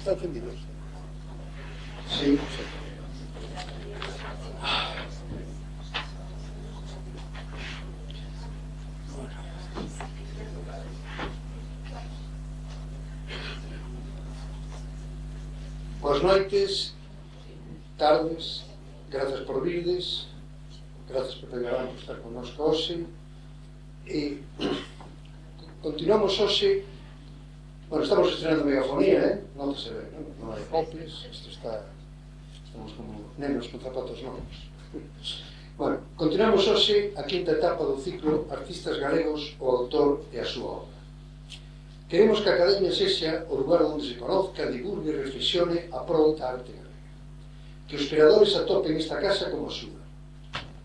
Está encendido. Sí, sí. Boas noites, tardes, grazas por virdes, grazas por Galán por estar connosco hoxe. E continuamos hoxe. Bueno, estamos estrenando megafonía, non te se ve, non hai coples, isto está... Estamos como nenos con zapatos novos. Bueno, continuamos hoxe a quinta etapa do ciclo Artistas Galegos, o autor e a súa obra. Queremos que a Academia sexa o lugar onde se conozca, divulgue e reflexione a prol da arte galega. Que os creadores atopen esta casa como a súa.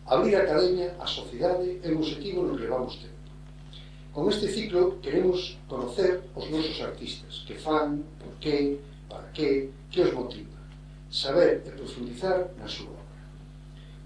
Abrir a Academia á sociedade é un objetivo no que levamos tempo. Con este ciclo queremos conocer os nosos artistas, que fan, por qué, para qué, que os motiva, saber e profundizar na súa obra.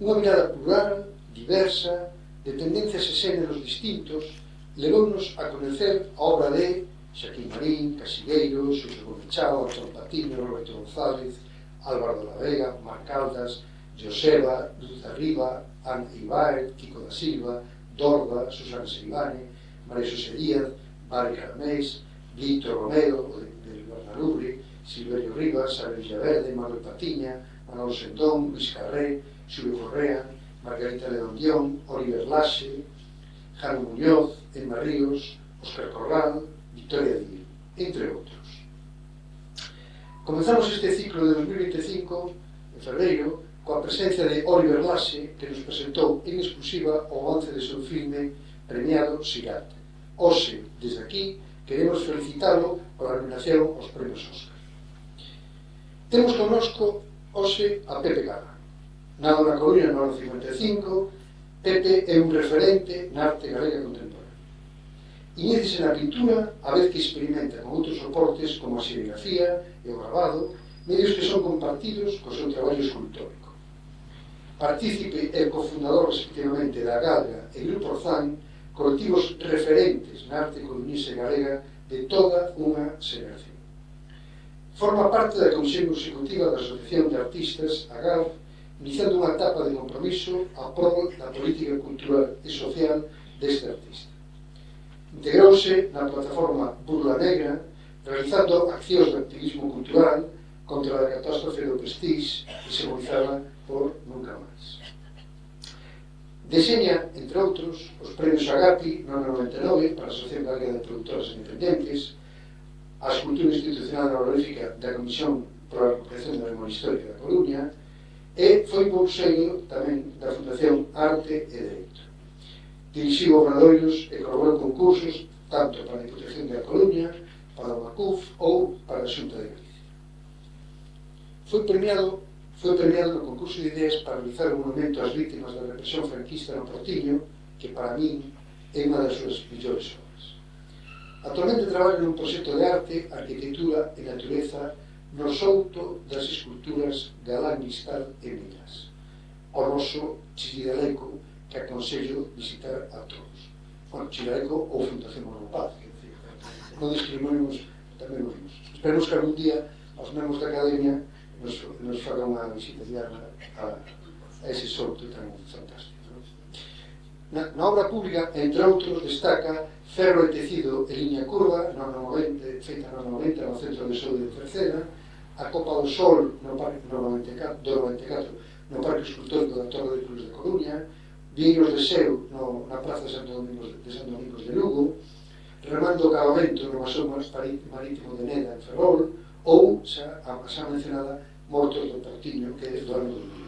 Unha mirada plural, diversa, de tendencias e xéneros distintos, levounos a conocer a obra de Xaquín Marín, Casigueiro, Xosé Gomechao, Antón Patiño, Roberto González, Álvaro de la Vega, Marc Caldas, Joseba, Luz da Riva, Ana Ibaer, Kiko da Silva, Dorda, Susana Seivane, María Xosé Díaz, Vale Caramés, Víctor Romero, del Guarnalubre, Silverio Rivas, Xavier Villaverde, Manuel Patiña, Manolo Sendón, Luis Carré, Xulio Correa, Margarita Ledondión, Oliver Laxe, Jano Muñoz, Emma Ríos, Óscar Corral, Victoria Díaz, entre outros. Comenzamos este ciclo de 2025, en febreiro, coa presencia de Oliver Laxe, que nos presentou en exclusiva o avance de seu filme premiado Xigante. Hoxe, desde aquí, queremos felicitalo pola nominación aos premios Óscar. Temos connosco hoxe a Pepe Gala. Nado na Coruña no ano 55, Pepe é un referente na arte galega contemporánea. Iníciese na pintura, a vez que experimenta con outros soportes como a xerigrafía e o grabado, medios que son compartidos co seu traballo escultórico. Partícipe e cofundador respectivamente da Galga e Grupo Orzán, colectivos referentes na arte coruñesa e galega de toda unha xeración. Forma parte da Comisión Executiva da Asociación de Artistas, a GAF, iniciando unha etapa de compromiso a prol da política cultural e social deste artista. Integrouse na plataforma Burla Negra, realizando accións de activismo cultural contra a catástrofe do Prestige e simbolizada por Nunca Máis. Deseña, entre outros, os premios Agapi no 99 para a Asociación Galega de Produtoras Independentes, a escultura institucional honorífica da Comisión para a Recuperación da Memoria Histórica da Coruña e foi bolseiro tamén da Fundación Arte e Dereito. Dirixiu obradoiros e colaborou concursos tanto para a Diputación da Coruña, para o MACUF ou para a Xunta de Galicia. Foi premiado no concurso de ideas para realizar un monumento ás vítimas da represión franquista no Portiño, que para min é unha das súas millores obras. Actualmente traballa nun proxecto de arte, arquitectura e natureza no souto das esculturas Galán Cristal e Milas, o noso Chillidaleco, que aconsello visitar a todos. Bueno, Chillidaleco ou Fundación Monopaz, que decir, non discriminamos tamén os nosos. Esperemos que algún día aos membros da Academia nos faga unha visita diaria a ese souto tan fantástico. Na obra pública, entre outros, destaca Ferro e Tecido e Liña Curva, feita no 90 no Centro de Saúde de Fercena, a Copa do Sol do 94 no Parque Escultórico da Torre de Cruz de Coruña, Vieiros de Seu na Praza de Santo Domingos de Lugo, Remando o Cabamento no Masón Marítimo de Neda en Ferrol, ou a xa mencionada Mortos do Portiño, que é do ano 2011.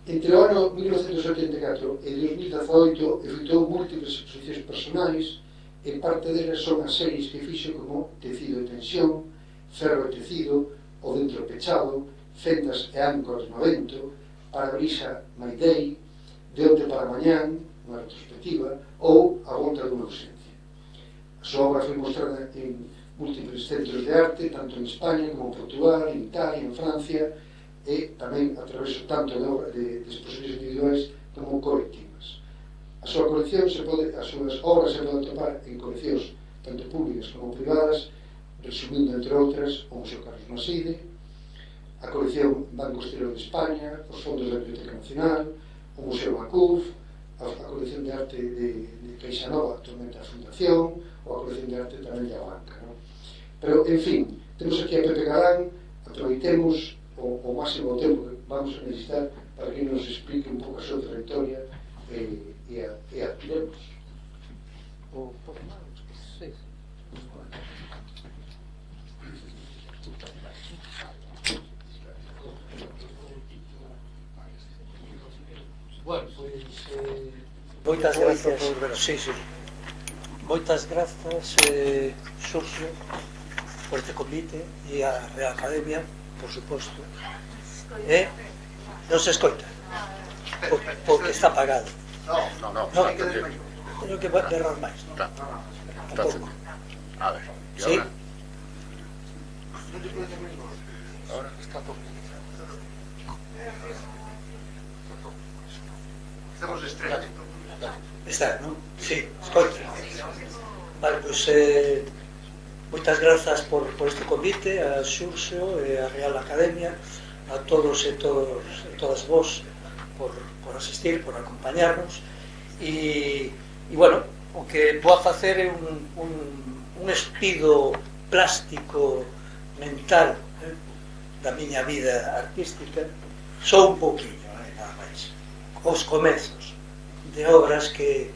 Entre o ano 1984 e 2018 efectuou múltiples exposicións personais, e parte delas son as series que fixo como Tecido e Tensión, Ferro e Tecido, O Dentro Pechado, Fendas e Áncores no Vento, Parabrisa Mayday, De onte para mañán, unha retrospectiva, ou A volta dunha ausencia. A súa obra foi mostrada en múltiples centros de arte, tanto en España como en Portugal, en Italia, en Francia, e tamén a través tanto de exposicións individuais como colectivas. As súas obras se poden atopar en coleccións tanto públicas como privadas, resumindo, entre outras, o Museo Carlos Maside, a colección Banco Exterior de España, os fondos da Biblioteca Nacional, o Museo Bacuf, a colección de arte de Caixa Nova, actualmente a Fundación, ou a colección de arte tamén de a Banca, non? Pero, en fin, temos aquí a Pepe Galán, aproveitemos o máximo tempo que vamos a necesitar para que nos explique un pouco a súa trayectoria e adquiremos. O pouco máis, sí. Bueno, pois moitas grazas. Sí. Moitas grazas, Xurxo, por este convite e a Real Academia, por suposto. Non se escoita? Porque está apagado. No. Teño que berrar máis. Está. A ver. Sí? Ahora está todo. Estamos estreando. Está, non? Sí, escoita. Vale, pois moitas grazas por este convite a Xurxo e a Real Academia, a todos e todas vos por asistir, por acompañarnos e bueno, o que vou a facer é un espido plástico mental da miña vida artística, só un pouquinho, nada máis, os comezos de obras que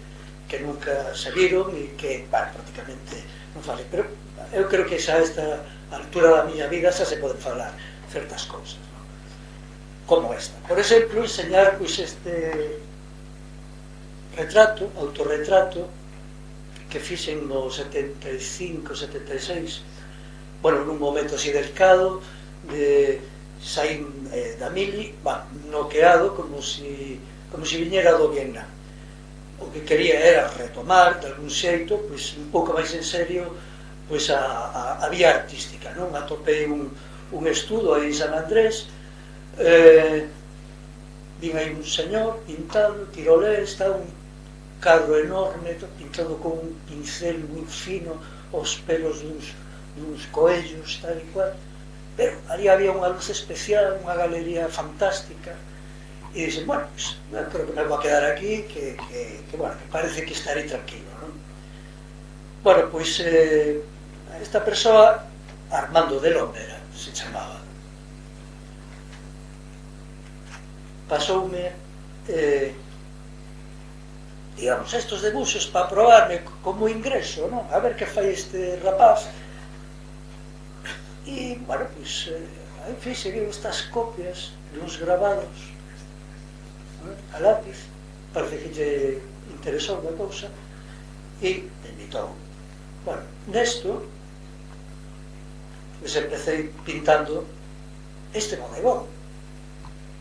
nunca se viron e que, prácticamente non falei, pero eu creo que xa a esta altura da miña vida xa se poden falar certas cousas, non? Como esta. Por exemplo, enseñar pois este retrato, autorretrato, que fixen no 75, 76, bueno, nun momento así delicado, saín da mili, noqueado, como si viñera do Vietnam. O que quería era retomar, de algún xeito, pois un pouco máis en serio, pois a vía artística, non? Atopei un estudo aí en San Andrés, vin aí un señor pintado, tirolés, un cadro enorme, pintado con un pincel moi fino, os pelos duns coellos, tal e cual, pero ali había unha luz especial, unha galería fantástica, e dixen, bueno, pues, creo que me vou a quedar aquí, que parece que estarei tranquilo, non? Bueno, pois esta persoa, Armando de Lomera se chamaba, pasoume digamos, estos debuxos para probarme como ingreso, non? A ver que fai este rapaz. E, bueno, pois aí fixen estas copias duns grabados a lápiz, parece que lle interesou a cousa e me invitou. Bueno, nesto pues empecé pintando este bodegón.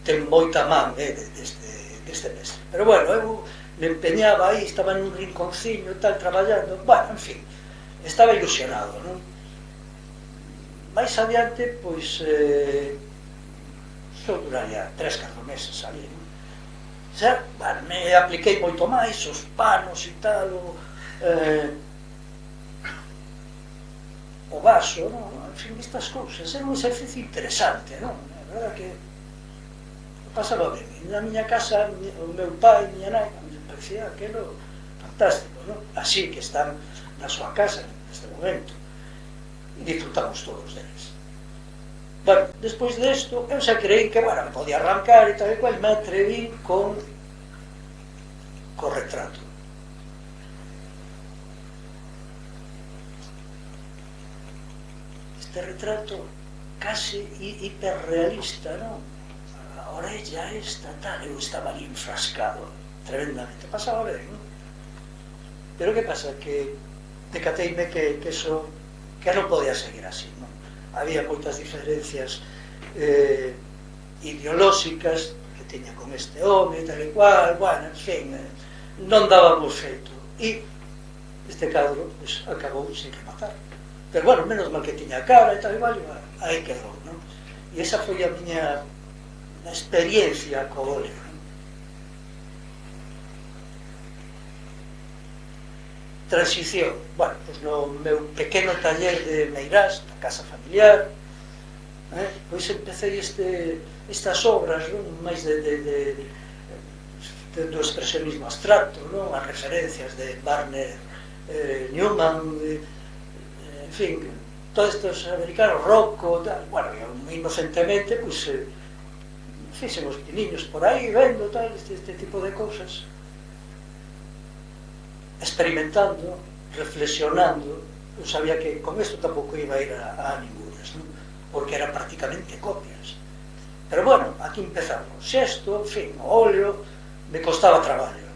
Ten moita man deste mestre, pero bueno, eu me empeñaba aí, estaba nun rinconciño e tal, traballando, bueno, en fin, estaba ilusionado, non? Mais adiante, pois só duraría 3-4 meses ali, non? Xa, bueno, me apliquei moito máis, os panos e tal, o vaso, non? En fin, estas cousas, era un exercicio interesante, non? A verdade que pasaba ben. Na miña casa, o meu pai e miña nai, me parecía aquilo fantástico, non? Así que están na súa casa neste momento e disfrutamos todos deles. Bueno, despois desto, eu xa creí que, bueno, me podía arrancar e tal e cual, me atreví con retrato. Este retrato case hiperrealista, non? A orella esta, tal, eu estaba ali enfrascado, tremendamente, pasaba ben, non? Pero que pasa? Que decateime que eso, que non podía seguir así, non? Había moitas diferencias ideolóxicas que teña con este home, tal e cual, bueno, en fin, non dábamos feito. E este cadro, pues, acabou sin rematar. Pero, bueno, menos mal que tiña cara e tal e cual, aí quedou, non? E esa foi a miña experiencia co óleo, non? transición, bueno, pois no meu pequeno taller de Meirás, da casa familiar, pois empecé estas obras, non? Máis do expresionismo abstracto, non? As referencias de Barney Newman, en fin, todos estes americanos, Rocco, tal. Bueno, eu inocentemente, pois, fixen os piniños por aí, vendo tal, este tipo de cousas, experimentando, reflexionando. Eu sabía que con isto tampouco iba a ir a ningunas, non? Porque eran prácticamente copias. Pero bueno, aquí empezamos. Xesto, en fin, o óleo, me costaba traballo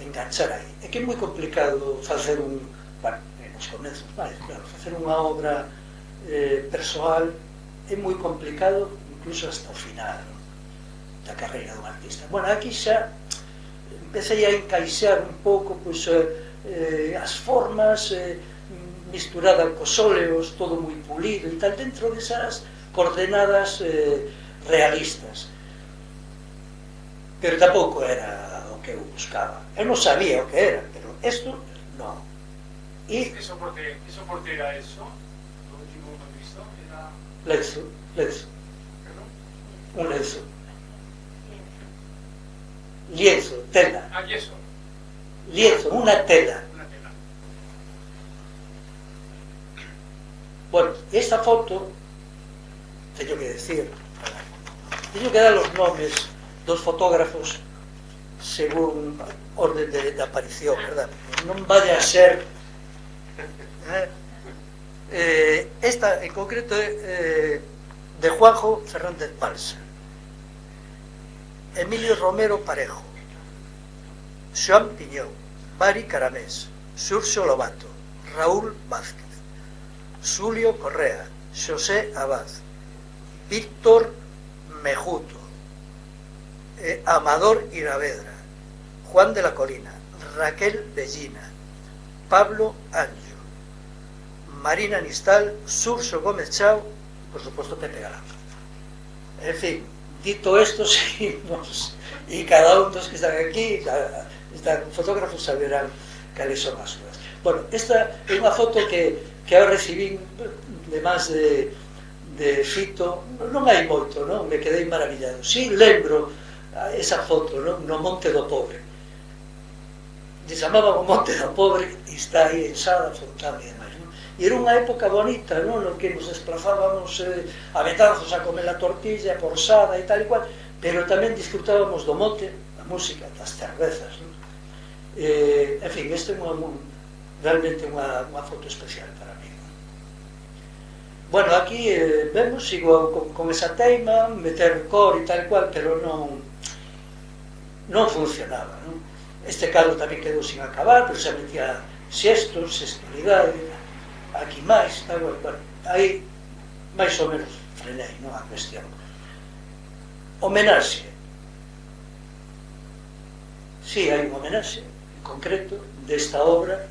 enganchar aí. É que é moi complicado facer bueno, nos comezos, vale, claro, facer unha obra persoal é moi complicado, incluso hasta o final, non? Da carreira dun artista. Bueno, aquí xa empecé a encaixar un pouco, pois, as formas, misturada cos óleos, todo moi pulido e tal, dentro desas coordenadas realistas. Pero tampouco era o que eu buscaba. Eu non sabía o que era, pero isto non. ¿Qué soporte era eso? Lo último que he visto era... Lenzo. ¿Perdón? Un lenzo. Lienzo, tela. Ah, yeso. Lienzo, unha tela. Una tela. Bueno, esta foto, teño que decir, teño que dar os nomes dos fotógrafos según orden de aparición, verdad? Non vaya a ser esta en concreto de Juanjo Fernández Balsa, Emilio Romero Parejo, Xoán Piñón, Mari Caramés, Xurxo Lobato, Raúl Vázquez, Xulio Correa, Xosé Abad, Víctor Mejuto, Amador Iravedra, Juan de la Colina, Raquel Bellina, Pablo Anjo, Marina Nistal, Xurxo Gómez Chao, por suposto Pepe Galán. En fin, dito esto, seguimos, e cada un dos que están aquí, están fotógrafos, saberán cales son as súas. Bueno, esta é unha foto que eu recibín de máis de Fito, non hai moito, non? Me quedei maravillado. Si, lembro esa foto, non? No Monte do Pobre. Se chamaba o Monte do Pobre e está aí en Sada, Fontana e demais, non? E era unha época bonita, non? No que nos desplazábamos a Betanzos a comer a tortilla por Sada e tal e cual, pero tamén disfrutábamos do monte, da música, das cervezas, non? En fin, isto é realmente unha foto especial para mí. Bueno, aquí vemos, sigo con esa teima, meter cor e tal cual, pero non funcionaba, non? Este cadro tamén quedou sin acabar, pero xa metía xestos, sexualidade, aquí máis, tal, bueno, aí máis ou menos frenei, non, a cuestión. Homenaxe. Si, hai un homenaxe, en concreto, desta obra,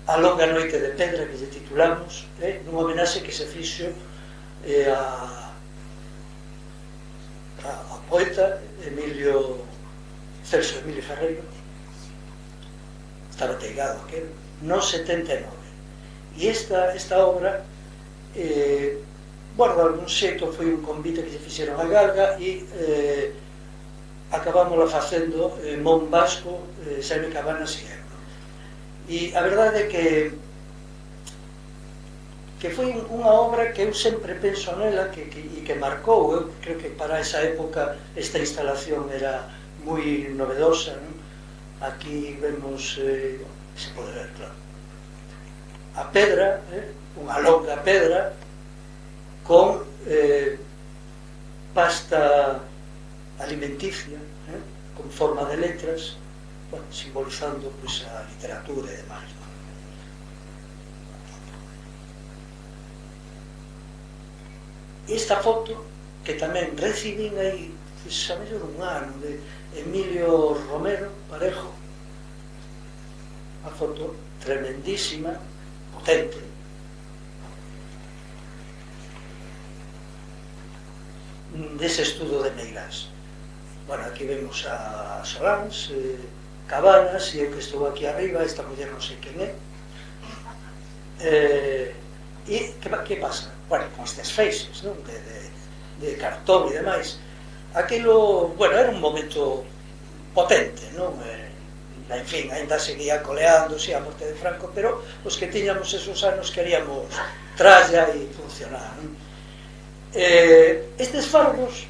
A longa noite de pedra, que lle titulamos, nun homenaxe que se fixo a poeta Celso Emilio Ferreiro, estaba teigado aquel, no 79. E esta obra, bueno, de algún xeito foi un convite que se fixeron a Galga e acabámosla facendo Mon Vasco, Xaime Cabanas e eu. E a verdade é que foi unha obra que eu sempre penso nela e que marcou. Eu creo que para esa época esta instalación era moi novedosa, non? Aquí vemos, se pode ver, claro, a pedra, unha longa pedra con pasta alimenticia, con forma de letras, bueno, simbolizando pues, a literatura e demais, ¿no? Esta foto que tamén recibín aí, xa mellor un ano, de Emilio Romero Parejo, unha foto tremendísima, potente, dese estudo de Meirás. Bueno, aquí vemos a Solans, Cabanas, e eu que estou aquí arriba, esta muller non sei quen é. E que pasa? Bueno, con estes feixes, non? De cartón e demais, aquilo, bueno, era un momento potente, non? En fin, ainda seguía coleándose a morte de Franco, pero os que tiñamos esos anos queríamos tralla e funcionar, non? Estes fardos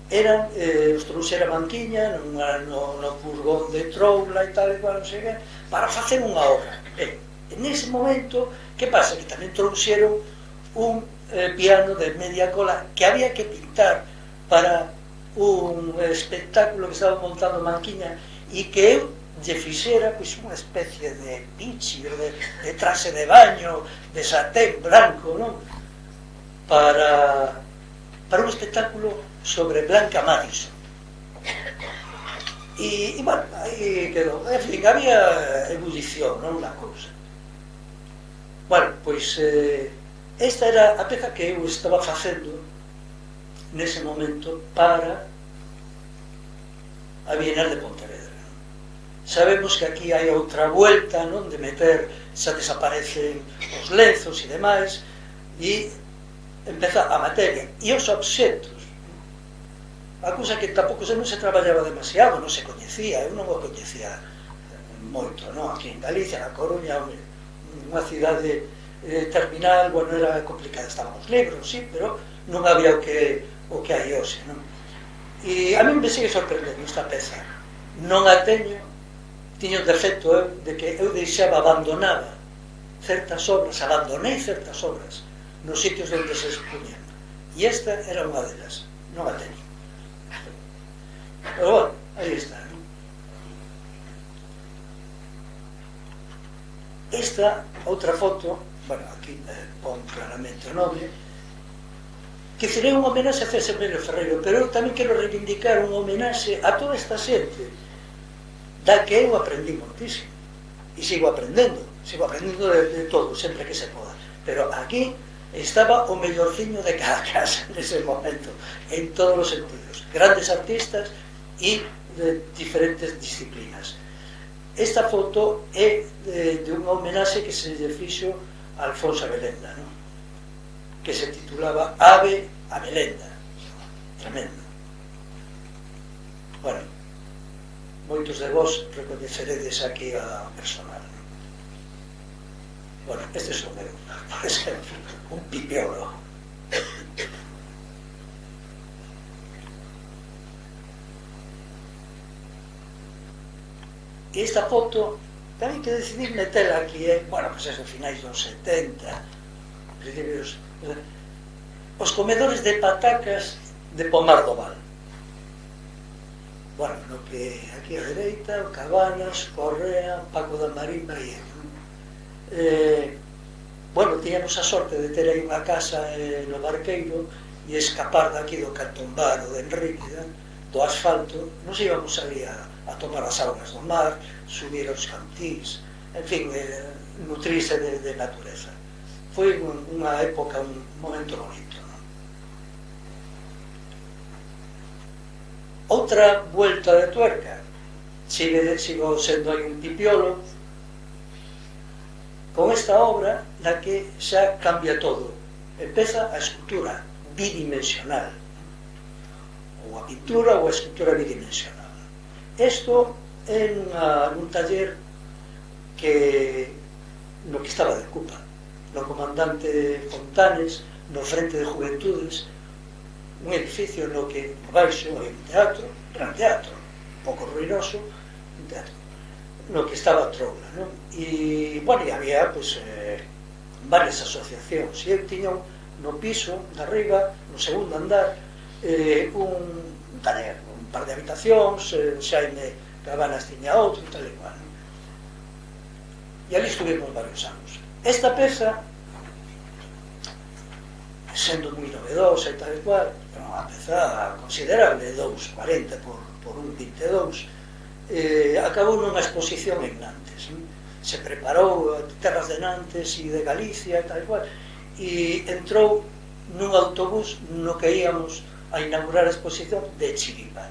eran, os trouxera Manquiña no furgón de troula e tal e cual, non sei que, para facer unha obra. Nese momento, que pasa? Que tamén trouxeron un piano de media cola que había que pintar para un espectáculo que estaba montando Manquiña e que eu lle fixera pois, unha especie de pichi, de traxe de baño, de satén branco, non? Para un espectáculo sobre Blanca Madison. E bueno, aí quedou. En fin, había ebullición, non unha cousa. Bueno, pois esta era a peza que eu estaba facendo nese momento para a Bienal de Pontevedra. Sabemos que aquí hai outra vuelta, non, de meter, xa desaparecen os lenzos e demais, e empeza a materia e os obxectos. A cousa que tampouco non se traballaba demasiado, non se coñecía, eu non o coñecía moito, non? Aquí en Galicia, na Coruña, unha cidade terminal, bueno, era complicada, estaban os libros, sí, pero non había o que hai hoxe, non? E a mí me sigue sorprendendo esta peza. Non a teño, tiño o defecto de que eu deixaba abandonada certas obras, abandonei certas obras nos sitios onde se expoñían. E esta era unha delas, non a teño. Pero bueno, aí está, non? Esta outra foto, bueno, aquí pon claramente o nome, que seré un homenaxe a César Melo Ferreiro, pero eu tamén quero reivindicar un homenaxe a toda esta xente da que eu aprendí moitísimo e sigo aprendendo de todo, sempre que se poda, pero aquí estaba o mellorciño de cada casa nese momento, en todos os sentidos, grandes artistas e de diferentes disciplinas. Esta foto é de unha homenaxe que se lle fixo a Alfonso Abelenda, non? Que se titulaba Ave a Belenda. Tremendo. Bueno, moitos de vos recoñeceredes aquí a personal, non? Bueno, este son eu, por exemplo, un pipiolo. E esta foto tamén que decidí metela aquí, bueno, pois eso, finais dos 70, principios, os comedores de patacas de Pomar do Val. Bueno, no que aquí a dereita, Cabanas, Correa, Paco da Marimba e bueno, tiñamos a sorte de ter aí unha casa no Barqueiro e escapar daqui do Cantombaro de Enríquida, do asfalto, nos íbamos ali a tomar as augas do mar, subir aos cantís, en fin, nutrirse de natureza. Foi unha época, un momento bonito, non? Outra vuelta de tuerca, sigo sendo aí un pipiolo, con esta obra na que xa cambia todo. Empeza a escultura bidimensional, ou a pintura ou a escultura bidimensional. Isto é un taller no que estaba de Cupa, no comandante Fontanes, no Frente de Juventudes, un edificio no que baixo hai un teatro, gran teatro, un pouco ruinoso, un teatro, no que estaba a troula, non? E, bueno, había, pois, varias asociacións, e eu tiña no piso, de arriba, no segundo andar, un taller, un par de habitacións, Xaime Cabanas tiña outro, e tal e cual, non? E ali estuvimos varios anos. Esta peza, sendo moi novedosa e tal e cual, é unha peza considerable, 2,40 por 1,22, acabou nunha exposición en Nantes. Se preparou de terras de Nantes e de Galicia e tal e cual, e entrou nun autobús no que íamos a inaugurar a exposición de Chiripa.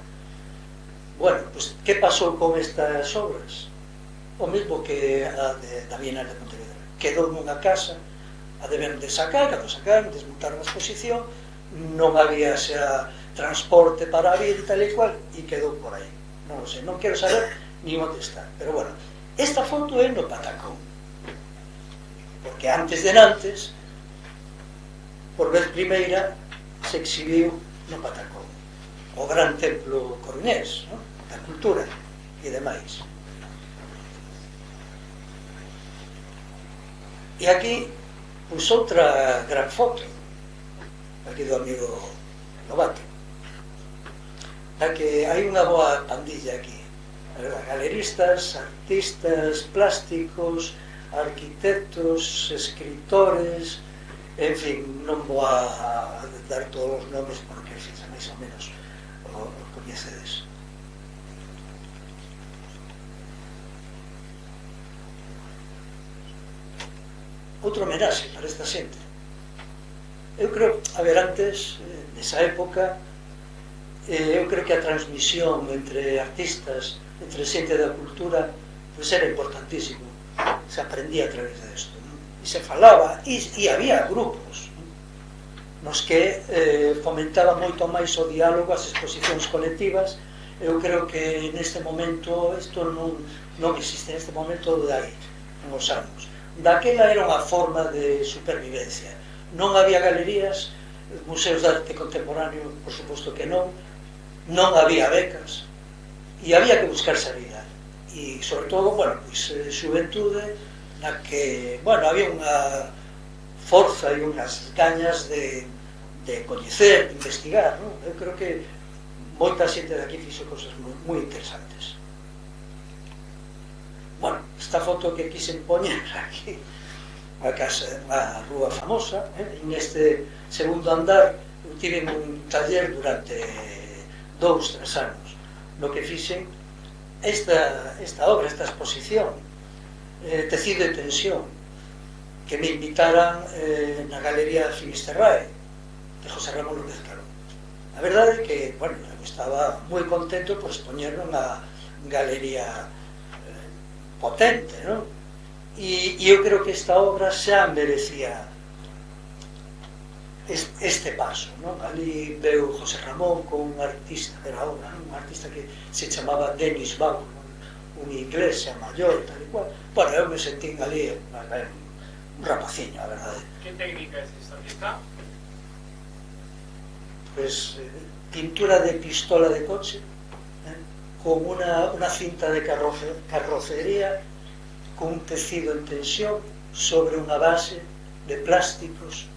Bueno, pues, que pasou con estas obras? O mesmo que a da Bienal de Pontevedra. Quedou nunha casa, a deben de sacar, cando sacaron, desmontaron a exposición, non había xa transporte para vir e tal e cual, e quedou por aí. Non o sei, non quero saber ni onde está. Pero bueno, esta foto é no Patacón. Porque antes de nantes, por vez primeira, se exhibiu no Patacón. O gran templo coruñés, ¿no? Da cultura e demais. E aquí, pois, outra gran foto, aquí do amigo Lobato, da que hai unha boa pandilla aquí, galeristas, artistas plásticos, arquitectos, escritores, en fin, non vou a dar todos os nomes porque, en fin, máis ou menos o coñecedes. Outro homenaxe para esta xente. Eu creo, a ver, antes, nesa época, eu creo que a transmisión entre artistas, entre xente da cultura, pues era importantísimo. Se aprendía a través desto, ¿no? E se falaba, e había grupos, ¿no? Nos que fomentaba moito máis o diálogo, as exposicións colectivas. Eu creo que neste momento isto non existe, neste momento dai, nos anos. Daquela era unha forma de supervivencia. Non había galerías, museos de arte contemporáneo, por suposto que non había becas, e había que buscarse a vida. E, sobre todo, bueno, pois, xuventude na que, bueno, había unha forza e unhas gañas de coñecer, de investigar, non? Eu creo que moita xente de aquí fixo cosas moi interesantes. Bueno, esta foto que quixen poñer aquí, a casa, a rúa famosa, neste segundo andar, eu tive un taller durante 2-3 anos, no que fixen esta obra, esta exposición, Tecido e Tensión, que me invitaran na Galería Finisterrae, de José Ramón López Caro. A verdade é que, bueno, eu estaba moi contento por expoñer nunha galería potente, non? E eu creo que esta obra xa merecía este paso, non? Ali veu José Ramón con un artista de la obra, un artista que se chamaba Denis Bau, un inglés xa maior, tal e cual. Bueno, eu me sentín ali un rapaciño, a verdade. ¿Qué técnica es esta fiesta? Pues pintura de pistola de coche, con una cinta de carrocería, con un tecido en tensión sobre unha base de plásticos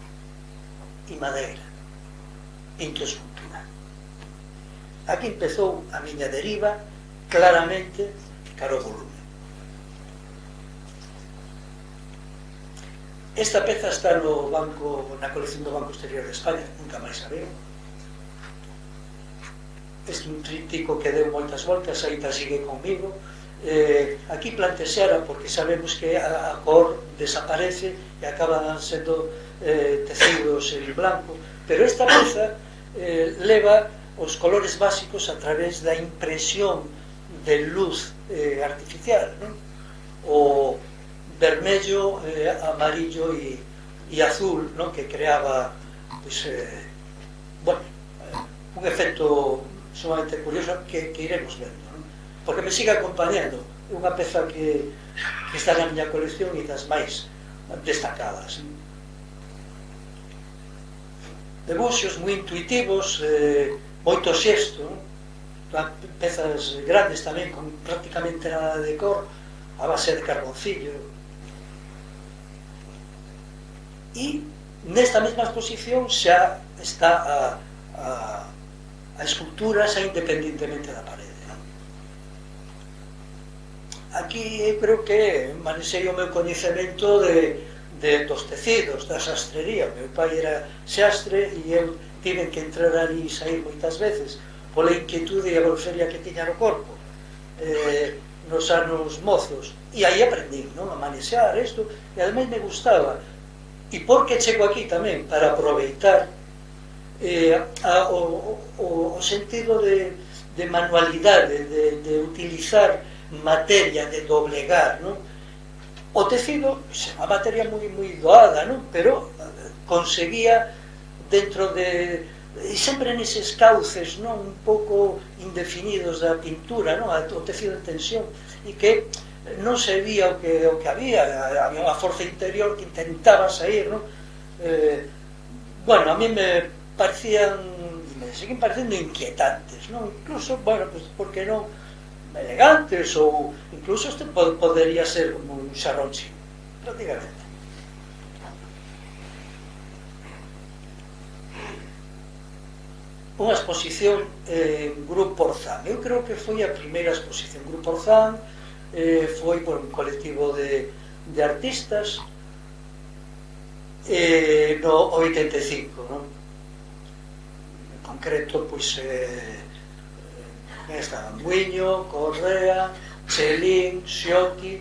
e madeira, pinto escultura. Aquí empezou a miña deriva claramente cara ao volume. Esta peza está na colección do Banco Exterior de España, nunca máis a veo. Este é un tríptico que deu moitas voltas, ainda sigue comigo. Aquí plantexera porque sabemos que a cor desaparece e acaban sendo tecidos en blanco, pero esta peza leva os colores básicos a través da impresión de luz artificial, non? O vermello, amarillo e azul, non? Que creaba, pues, bueno, un efecto sumamente curioso que iremos vendo, non? Porque me sigue acompañando. É unha peza que está na miña colección e das máis destacadas. Debuxos moi intuitivos, moito xesto, pezas grandes tamén, con prácticamente nada de cor, a base de carboncillo. E nesta mesma exposición xa está a escultura xa independentemente da parede. Aquí eu creo que manexei o meu coñecemento dos tecidos, da xastrería. O meu pai era xastre e eu tive que entrar ali e sair moitas veces pola inquietude e a golferia que tiña no corpo nos anos mozos, e aí aprendí, non? A manexar isto, e ademais me gustaba. E porque chego aquí tamén para aproveitar o sentido de de manualidade, de utilizar materia, de doblegar, non? O tecido é unha materia moi doada, non? Pero conseguía dentro de... e sempre neses cauces, non? Un pouco indefinidos da pintura, non? O tecido en tensión, e que non se vía o que había unha forza interior que intentaba sair, non? Bueno, a mí me parecían, me siguen parecendo inquietantes, non? Incluso, bueno, pues, por que non elegantes, ou incluso este podería ser como un xarrón chino, prácticamente. Unha exposición en Grupo Orzán. Eu creo que foi a primeira exposición. Grupo Orzán foi por un colectivo de artistas no 85, non? En concreto, pois estaban Buiño, Correa, Chelín, Xoti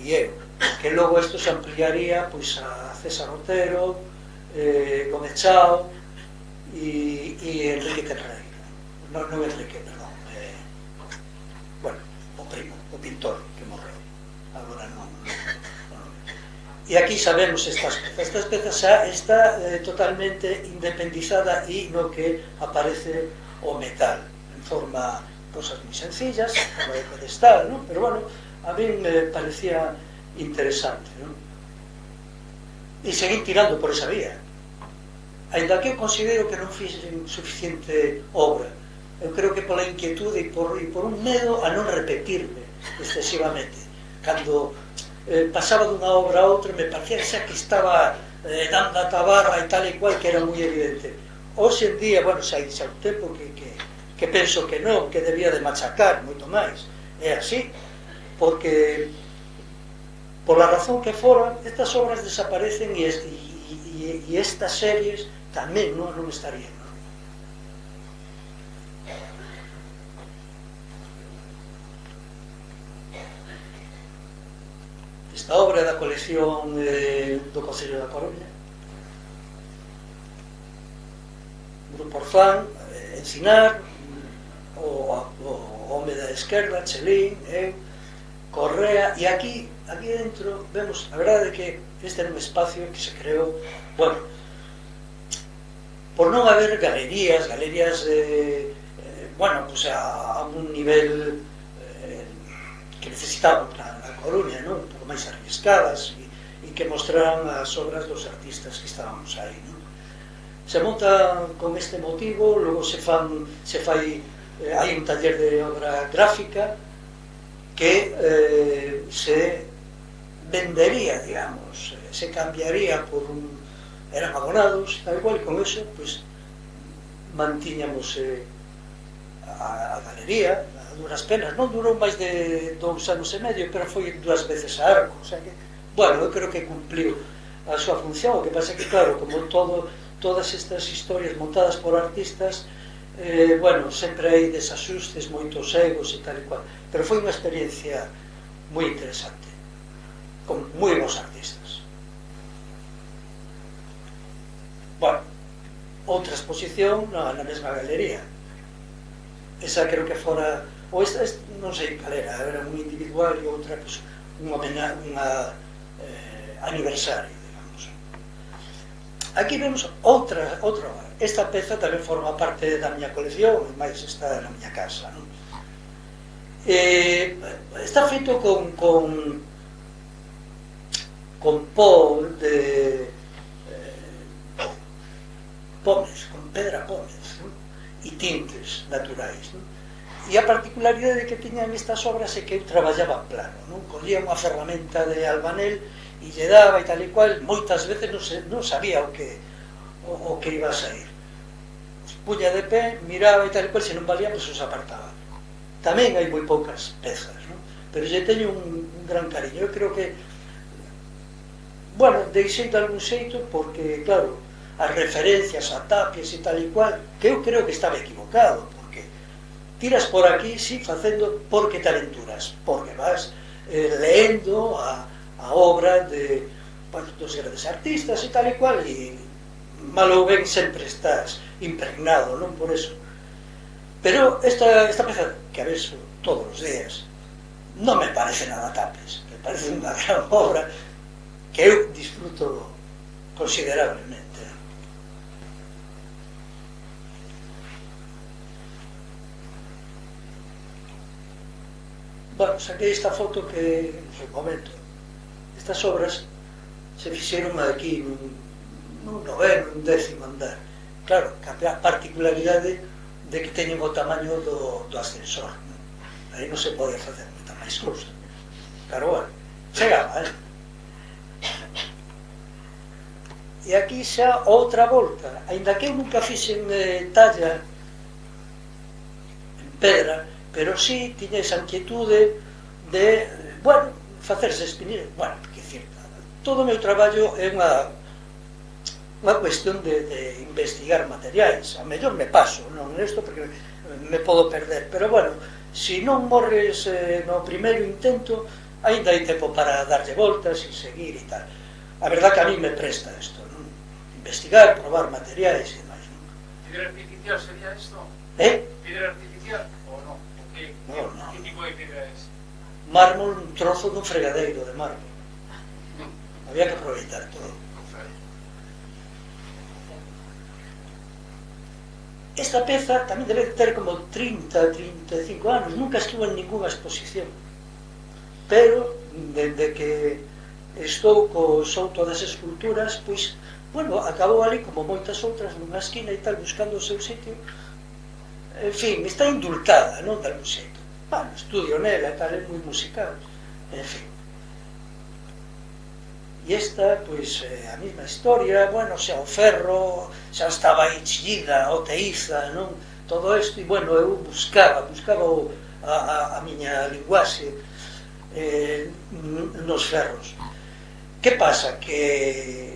e eu, que logo isto se ampliaría pois a César Otero, Gómez Chao e Enrique Tenreira. Non Enrique, perdón, bueno, o primo, o pintor que morreu, agora non. E aquí sabemos estas pezas xa está totalmente independizada e no que aparece o metal en forma, cosas moi sencillas, como de pedestal, non? Pero bueno, a mí me parecía interesante, non? E seguir tirando por esa vía, ainda que eu considero que non fixen suficiente obra. Eu creo que pola inquietude e por un medo a non repetirme excesivamente. Cando pasaba dunha obra a outra, me parecía xa que estaba dando a tabarra e tal e cual, que era moi evidente. Hoxe en día, bueno, xa un tempo que penso que non, que debía de machacar moito máis. É así, porque por la razón que fora, estas obras desaparecen e estas series tamén non estarían, non? Esta obra da colección do Concello da Coruña, Grupo Orzán, Encinar, o home da esquerda, Chelín, eu, Correa, e aquí dentro vemos, a verdade é que este era un espacio que se creou, bueno, por non haber galerías, bueno, pues a un nivel que necesitaba a Coruña, non? Un pouco máis arriscadas e que mostraran as obras dos artistas que estábamos aí, non? Se monta con este motivo, logo se fai, hai un taller de obra gráfica que se vendería, digamos, se cambiaría por un... eran abonados, tal cual, e con eso, pois, mantiñamos a galería, a duras penas. Non durou máis de 2 anos e medio, pero foi 2 veces a arco, o sea que, bueno, eu creo que cumpliu a súa función. O que pasa que, claro, como todas estas historias montadas por artistas, bueno, sempre hai desaxustes, moitos egos e tal e cual, pero foi unha experiencia moi interesante, con moi bons artistas. Bueno, outra exposición na mesma galería. Esa creo que fora, ou esta non sei cal era un individual e outra, pues, un aniversario, digamos. Aquí vemos outra obra. Esta peza tamén forma parte da miña colección, e máis está na miña casa, non? Está feito con pó de pómez, con pedra pómez, e tintes naturais, non? E a particularidade que tiñan estas obras é que eu traballaba plano, non? Collía unha ferramenta de albanel e lle daba e tal e cual, moitas veces non sabía o que iba a sair. Puña de pé, miraba e tal e cual, se non valía, pois os apartaba. Tamén hai moi poucas pezas, non? Pero lle teño un gran cariño. Eu creo que, bueno, deixei de algún xeito porque, claro, as referencias a tapias e tal e cual, que eu creo que estaba equivocado, porque tiras por aquí, sí, facendo porque te aventuras, porque vas leendo a obra dos grandes artistas e tal e cual, e mal ou ben sempre estás impregnado, non? Por eso. Pero esta peza, que a veces todos os días, non me parece nada Tapes, me parece unha gran obra que eu disfruto considerablemente. Bueno, saquei esta foto que, no momento, estas obras se fixeron aquí nun noveno, nun décimo andar. Claro, a particularidade de que teñen o tamaño do ascensor, non? Aí non se pode facer moita máis cousa. Claro, bueno, chegaba, E aquí xa outra volta, aínda que eu nunca fixen talla en pedra, pero sí tiña esa inquietude de, bueno, facerse espinir. Bueno, que decir, todo o meu traballo é unha cuestión de investigar materiais. A mellor me paso, non nesto, porque me podo perder, pero bueno, se non morres no primeiro intento, ainda hai tempo para darlle voltas e seguir e tal. A verdad que a mí me presta isto, non? Investigar, probar materiais e demais, non? ¿Piedra artificial sería esto? ¿Piedra artificial o no? ¿Qué tipo de piedra es? Mármol, un trozo dun fregadeiro de mármol. Había que aproveitar todo. Esta peza tamén debe ter como 30-35 anos, nunca estuvo en ninguna exposición, pero dende que estou co Souto das Esculturas, pois, bueno, acabou ali como moitas outras nunha esquina e tal, buscando o seu sitio. En fin, está indultada, non, de algún xeito. Bueno, estudio nela e tal, é moi musical, en fin. E esta, pois, a mesma historia, bueno, xa o ferro, xa estaba aí chillida, o teiza, non? Todo isto, e, bueno, eu buscaba a miña linguaxe nos ferros. Que pasa? Que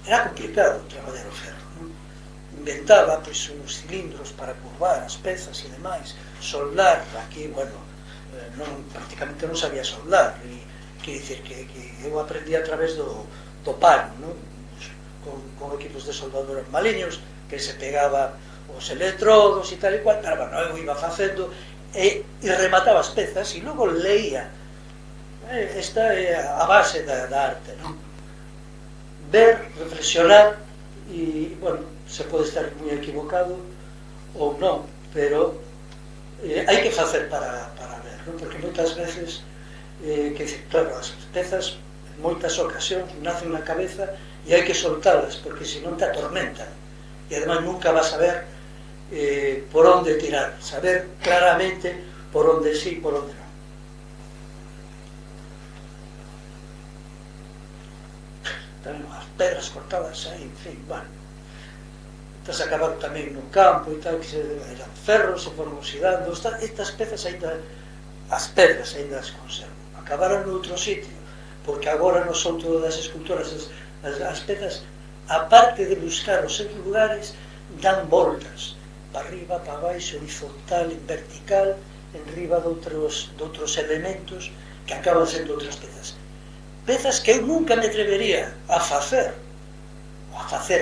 era complicado traballar o ferro, non? Inventaba, pois, uns cilindros para curvar as pezas e demais, soldar, aquí, bueno, prácticamente non sabía soldar, e quer dicir que eu aprendi a través do pano, non? Con equipos de soldadura maliños, que se pegaba os electrodos e tal e cual, pero bueno, eu iba facendo e remataba as pezas e logo leía. Esta é a base da arte, non? Ver, reflexionar e, bueno, se pode estar moi equivocado ou non, pero hai que facer para ver, non? Porque moitas veces que, claro, as pezas en moitas ocasións nacen na cabeza e hai que soltalas, porque senón te atormentan e además nunca vas a ver por onde tirar, saber claramente por onde sí e por onde non. Tamén as pedras cortadas aí, en fin, bueno, estas acabaron tamén no campo e tal, que eran ferros, se foron oxidando. Estas pezas ainda, as pedras ainda as conservan. Acabaron noutro sitio, porque agora no Souto das Esculturas as pezas, aparte de buscar os seus lugares, dan voltas para arriba, para baixo, horizontal, en vertical, en riba de outros elementos que acaban sendo outras pezas que eu nunca me atrevería a facer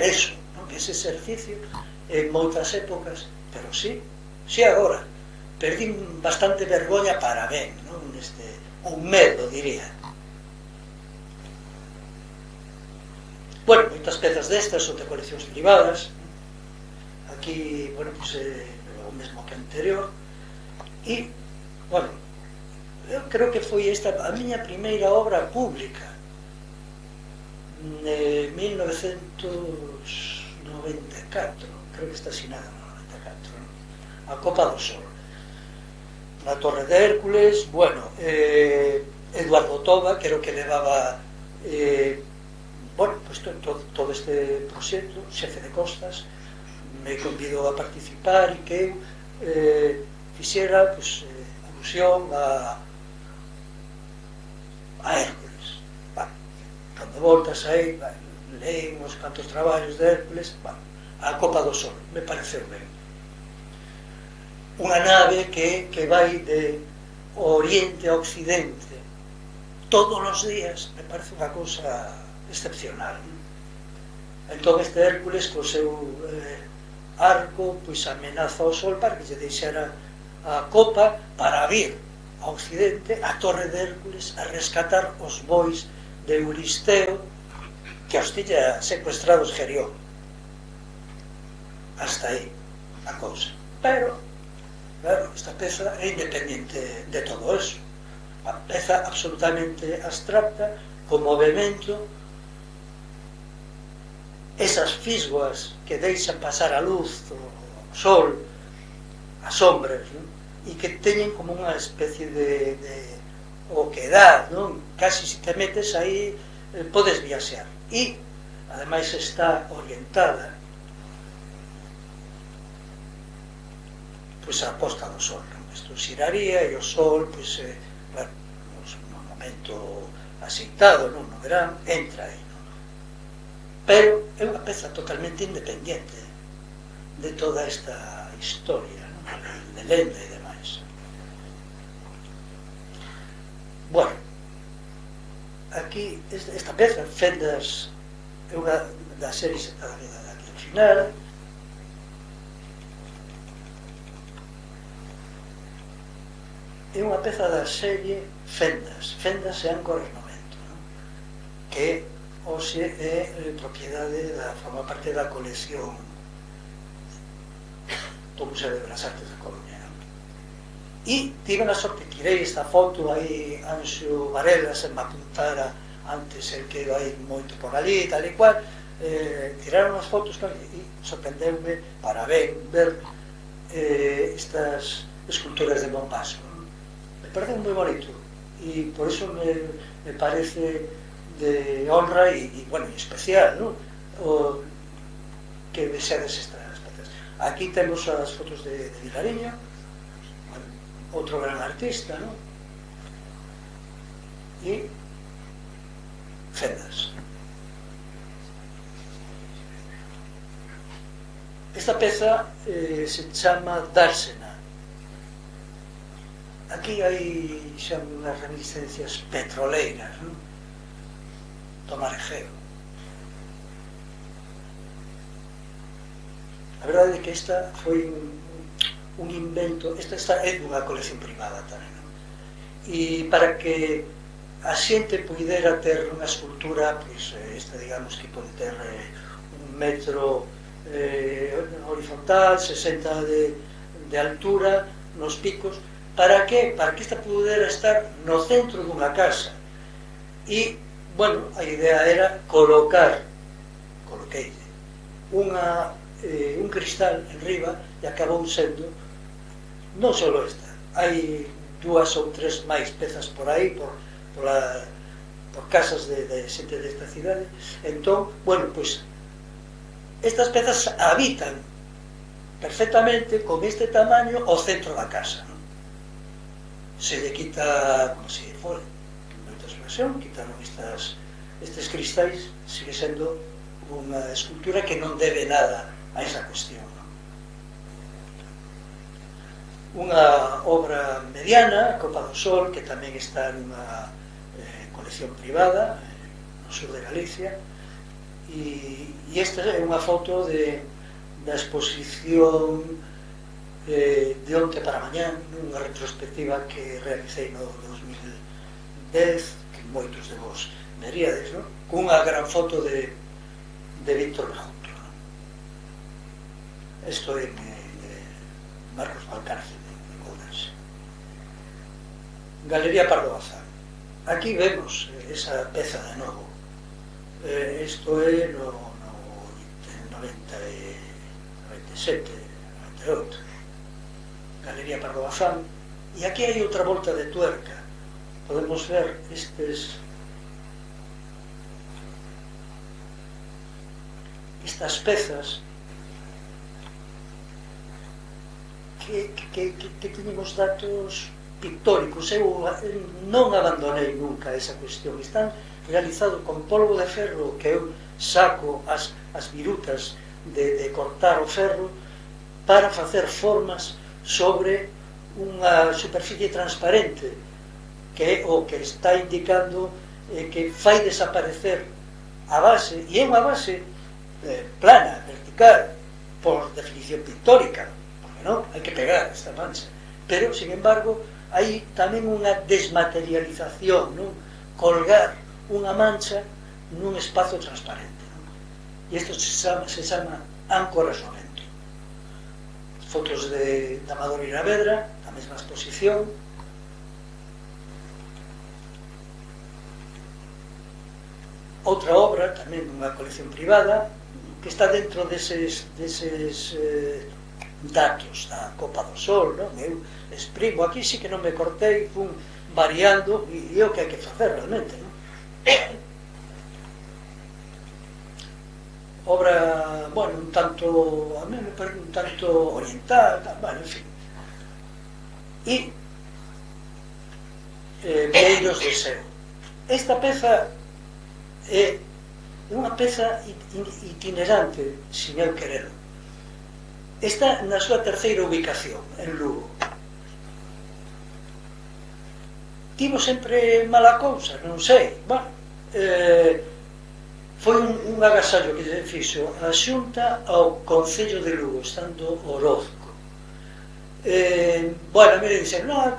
eso, non? Ese exercicio en moitas épocas, pero sí agora perdín bastante vergoña para ben, non? Un medo, diría. Bueno, moitas pezas destas son de coleccións privadas. Aquí, bueno, pues o mesmo que anterior. E, bueno, eu creo que foi esta a miña primeira obra pública de 1994, creo que está asinada no 94, ¿no? A Copa do Sol, na Torre de Hércules. Bueno, Eduardo Toba, que era o que levaba bueno, pues todo este proxecto, xefe de costas, me convidou a participar e que eu fixera, pues, alusión a Hércules. Bueno, dando voltas aí, leí uns cantos traballos de Hércules. Bueno, a Copa do Sol, me pareceu ben. Unha nave que vai de oriente a occidente todos os días, me parece unha cousa excepcional. Entón este Hércules co seu Arco pois amenaza ao Sol para que lle deixara a copa para vir a Occidente, a Torre de Hércules, a rescatar os bois de Euristeo que os tiña secuestrados Gerión. Hasta aí a cousa. Pero, claro, esta peza é independiente de todo eso. Unha peza absolutamente abstracta, con movimento, esas fisgoas que deixan pasar a luz, o sol, as sombras, non? E que teñen como unha especie de oquedad, non? Casi se te metes aí podes viaxear. E, ademais, está orientada pois a posta do sol, non? Isto xiraría e o sol, pois, bueno, no momento aceitado, non? No verán, entra aí, non? Pero é unha peza totalmente independente de toda esta historia, non? De lenda e demais. Bueno, aquí esta peza, Fendas, é unha das series da vida daqui ao final. É unha peza da serie Fendas e Áncoras no Vento, non? Que hoxe é propiedade forma parte da colección do Museo de Belas Artes de Coruña. E tive a sorte, tirei esta foto aí, Anxo Varela se me apuntara antes, el que vai moito por ali, tal e cual, tiraron as fotos e sorprendeume para ver estas esculturas de Montpasco. Me parece moi bonito e por iso me parece de honra e bueno, especial, non? O que vexades estas pezas. Aquí temos as fotos de Vilariño, outro gran artista, non? E Fendas. Esta peza se chama Dársena. Aquí hai xa unhas reminiscencias petroleiras, non? Do mar Egeo. A verdade é que esta foi un invento, esta é dunha colección privada tamén, non? E para que a xente puidera ter unha escultura, pois esta digamos que pode ter 1 metro horizontal, 60 de altura nos picos. Para que? Para que esta pudera estar no centro dunha casa. E, bueno, a idea era coloquei un cristal en riba e acabou sendo non só esta, hai 2 ou 3 máis pezas por aí por casas de xente desta cidade. Entón, bueno, pois estas pezas habitan perfectamente con este tamaño o centro da casa, non? Se lle quita como se fora en moitas ocasións, quitaron estes cristais, sigue sendo unha escultura que non debe nada a esa cuestión, non? Unha obra mediana, Copa do Sol, que tamén está nunha colección privada no sur de Galicia, e esta é unha foto da exposición de onte para mañán, unha retrospectiva que realicei no 2010, que moitos de vos veríades, non? Cunha gran foto de Víctor Bejuto, non? Isto é de Marcos Valcárcel de Coudense. Galería Pardo Bazán. Aquí vemos esa peza de novo. Isto é no 97, 98. Galería Pardo Bazán. E aquí hai outra volta de tuerca. Podemos ver estas pezas que teñen os datos pictóricos. Eu non abandonei nunca esa cuestión. Están realizados con polvo de ferro, que eu saco as virutas de cortar o ferro para facer formas sobre unha superficie transparente, que é o que está indicando que fai desaparecer a base, e é unha base plana, vertical, por definición pictórica, porque non, hai que pegar esta mancha, pero, sin embargo, hai tamén unha desmaterialización, non? Colgar unha mancha nun espazo transparente, non? E isto se chama ancoraxamento. Fotos de Amador Iravedra, a mesma exposición. Outra obra, tamén unha colección privada, que está dentro deses datos da Copa do Sol, non? Eu exprimo, aquí sí que non me cortei, fun variando, e é o que hai que facer realmente, non? Obra, bueno, un tanto, a mí me parece un tanto oriental, bueno, en fin. E Vieiros de Seu. Esta peza é unha peza itinerante, sin eu quererlo. Está na súa terceira ubicación, en Lugo. Tivo sempre mala cousa, non sei. Bueno, foi un agasallo que se fixo a Xunta ao Concello de Lugo, estando Orozco. Bueno, a mí le dixen, non,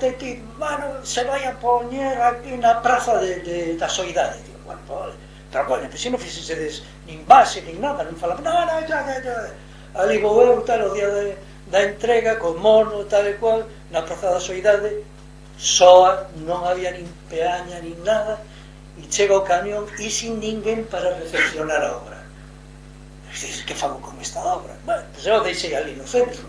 se vai a poñer aquí na praza da Soidade. Digo, bueno, vale. Pero, coño, se non fixesedes nin base, nin nada, non falaba, non, ali vou eu, tal, o día da entrega, con mono, tal e cual, na praza da Soidade, soa, non había nin peaña, nin nada, e chega o camión e sin ninguén para recepcionar a obra. E dices, que fago con esta obra? Bueno, pois eu deixei ali no centro.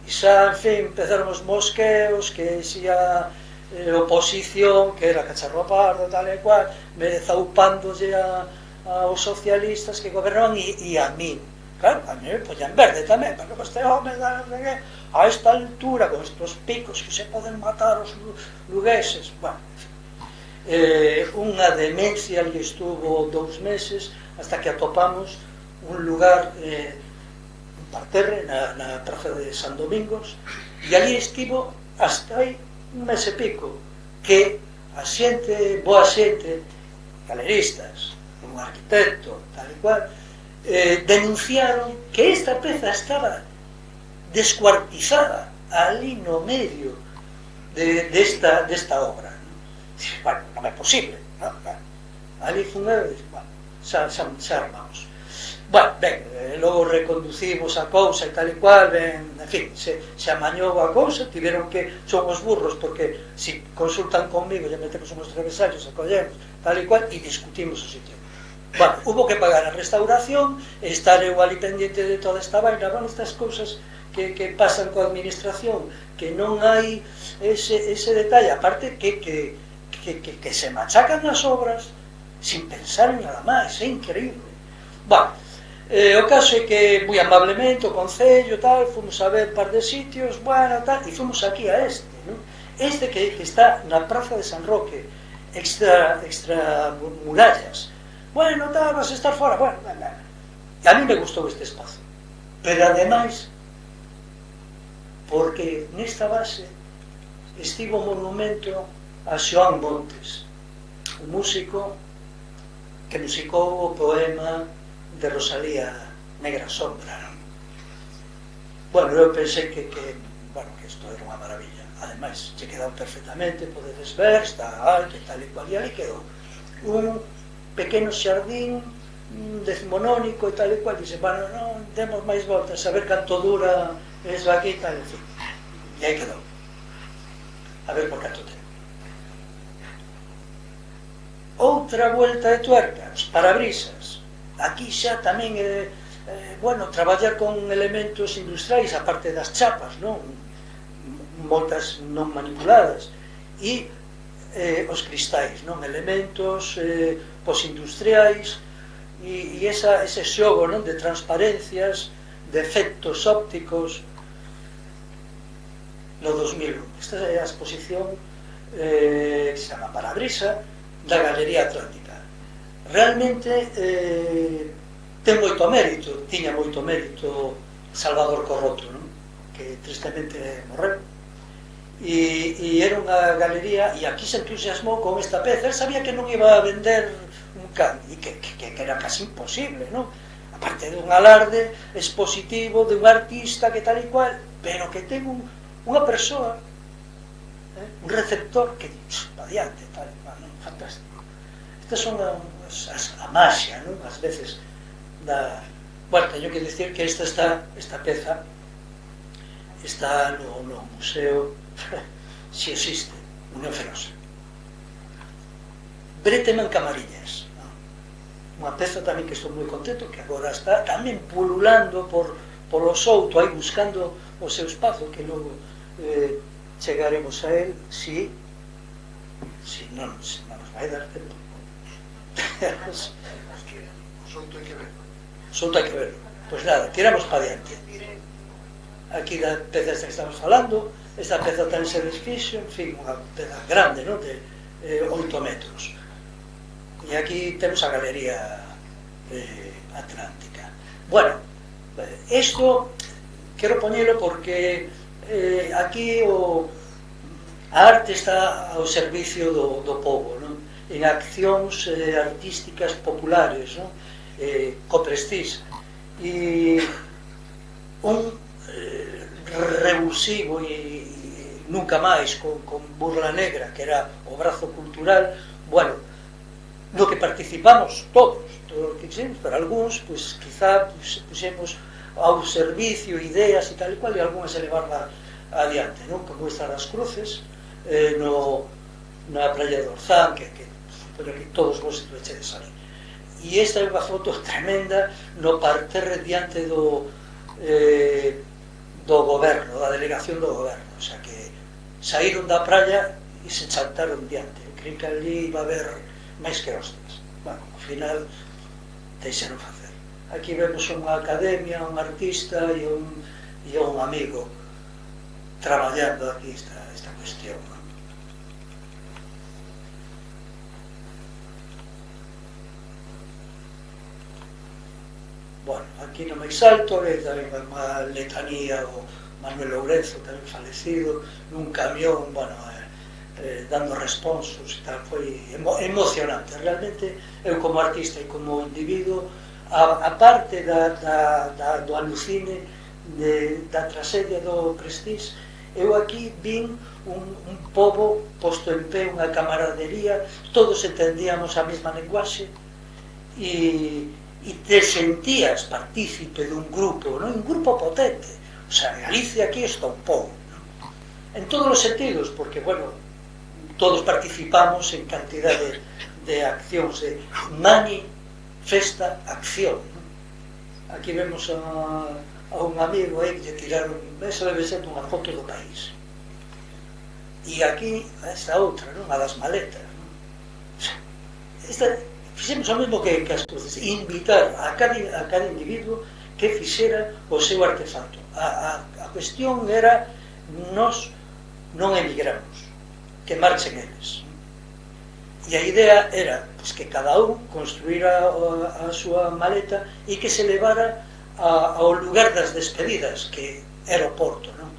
E xa, en fin, empezaron os mosqueos, que si a oposición, que era Cacharro Pardo, tal e cual, me zaupándolle aos socialistas que gobernaban e a mí. Claro, a mí me poñan verde tamén, porque este home a esta altura, con estos picos que se poden matar os lugueses. Bueno, unha demencia ali estuvo 2 meses hasta que atopamos un lugar, un parterre na praza de San Domingos, e ali estivo hasta aí un mes e pico, que a xente, boa xente, galeristas, un arquitecto, tal e cual, denunciaron que esta peza estaba descuartizada ali no medio desta obra. Bueno, non é posible, non? Ali fun eu e dixo, bueno, xa armamos. Bueno, ben, logo reconducimos a cousa e tal e cual, ben, en fin, se amañou a cousa, tiveron que, son os burros, porque si consultan conmigo, ya metemos uns travesallos, acollemos, tal e cual, e discutimos o sitio. Bueno, hubo que pagar a restauración, e estar eu ali pendiente de toda esta vaina, bueno, estas cousas que pasan coa administración, que non hai ese detalle, aparte que se machacan as obras sin pensar en nada máis, é increíble. Bueno, o caso é que, moi amablemente, o Concello, tal, fomos a ver un par de sitios, bueno, tal, e fomos aquí a este, non? Este que está na praza de San Roque, extra murallas. Bueno, tal, vas a estar fora, bueno, a mí me gustou este espazo, pero ademais, porque nesta base estivo o monumento a Xoán Montes, o músico que musicou o poema de Rosalía, Negra Sombra, non? Bueno, eu pensei que isto era unha maravilla. Ademais, che quedou perfectamente, podedes ver, está alto e tal e cual, e ali quedou un pequeno xardín decimonónico e tal e cual, dice, bueno, non demos máis voltas, a ver canto dura eso aquí e tal, en fin. E aí quedou. A ver por canto ten. Outra vuelta de tuerca, os parabrisas. Aquí xa tamén bueno, traballar con elementos industriais, aparte das chapas, non? Moitas non manipuladas, e os cristais, non? Elementos posindustriais, e ese xogo, non? De transparencias, de efectos ópticos no 2001. Esta é a exposición que se chama Parabrisa, da Galería Atlántica. Realmente ten moito mérito, tiña moito mérito Salvador Corroto, non? Que tristemente morreu, e era unha galería, e aquí se entusiasmou con esta peza. Él sabía que non iba a vender un can, e que era casi imposible, non? parte dun alarde expositivo de un artista que tal e cual, pero que ten unha persoa, un receptor que adiante, tal e cual, fantástico. Estas son a máxia, non? As veces da... Bueno, teño que dicir que esta peza está no museo, si existe, Unión Fenosa. Brétema en Camariñas, unha peza tamén que estou moi contento, que agora está tamén pululando polo Souto, aí buscando o seu espazo, que logo chegaremos a él, si non nos vai dar tempo. O Souto hai que ver. Souto hai que ver. Pois nada, tiramos para diante. Aquí da peza esta que estamos falando, esta peza tamén se desfixo, en fin, unha peza grande, non? De 8 metros. E aquí temos a Galería Atlántica. Bueno, isto quero poñelo porque aquí a arte está ao servicio do povo, non? En accións artísticas populares, non? Co Prestige. E un revulsivo e nunca máis con Burla Negra, que era o brazo cultural, bueno, no que participamos todos o que quixemos, pero algúns, pois, quizá puxemos ao servicio ideas e tal e cual, e algúnas se levarla adiante, non? Como esta das cruces, na Praia de Orzán, que todos vos echedes ali. E esta é unha foto tremenda no parterre diante do goberno, da delegación do goberno, o sea que saíron da praia e se chantaron diante. Eu creo que ali iba a haber máis que hostias. Bueno, ao final deixaron facer. Aquí vemos unha academia, un artista e un amigo traballando aquí esta cuestión, non? Bueno, aquí no máis alto tamén unha letanía o Manuel Lourenzo, tamén falecido, nun camión, bueno, dando responsos e tal, foi emocionante. Realmente, eu como artista e como individuo, a parte do alucine da tragedia do Prestige, eu aquí vin un pobo posto en pé, unha camaradería, todos entendíamos a mesma lenguaxe e te sentías partícipe dun grupo, non? Un grupo potente. O sea, Galicia aquí estoupou, non? En todos os sentidos, porque, bueno, todos participamos en cantidade de accións de mani, festa, acción, non? Aquí vemos a un amigo aí que lle tiraron, eso debe ser unha foto do país. E aquí, esta outra, non? A das maletas, non? Fixemos o mesmo que as cruces, invitar a cada individuo que fixera o seu artefacto. A cuestión era, nós non emigramos, que marchen eles. E a idea era pues, que cada un construíra a súa maleta e que se levara ao lugar das despedidas, que era o Porto, non?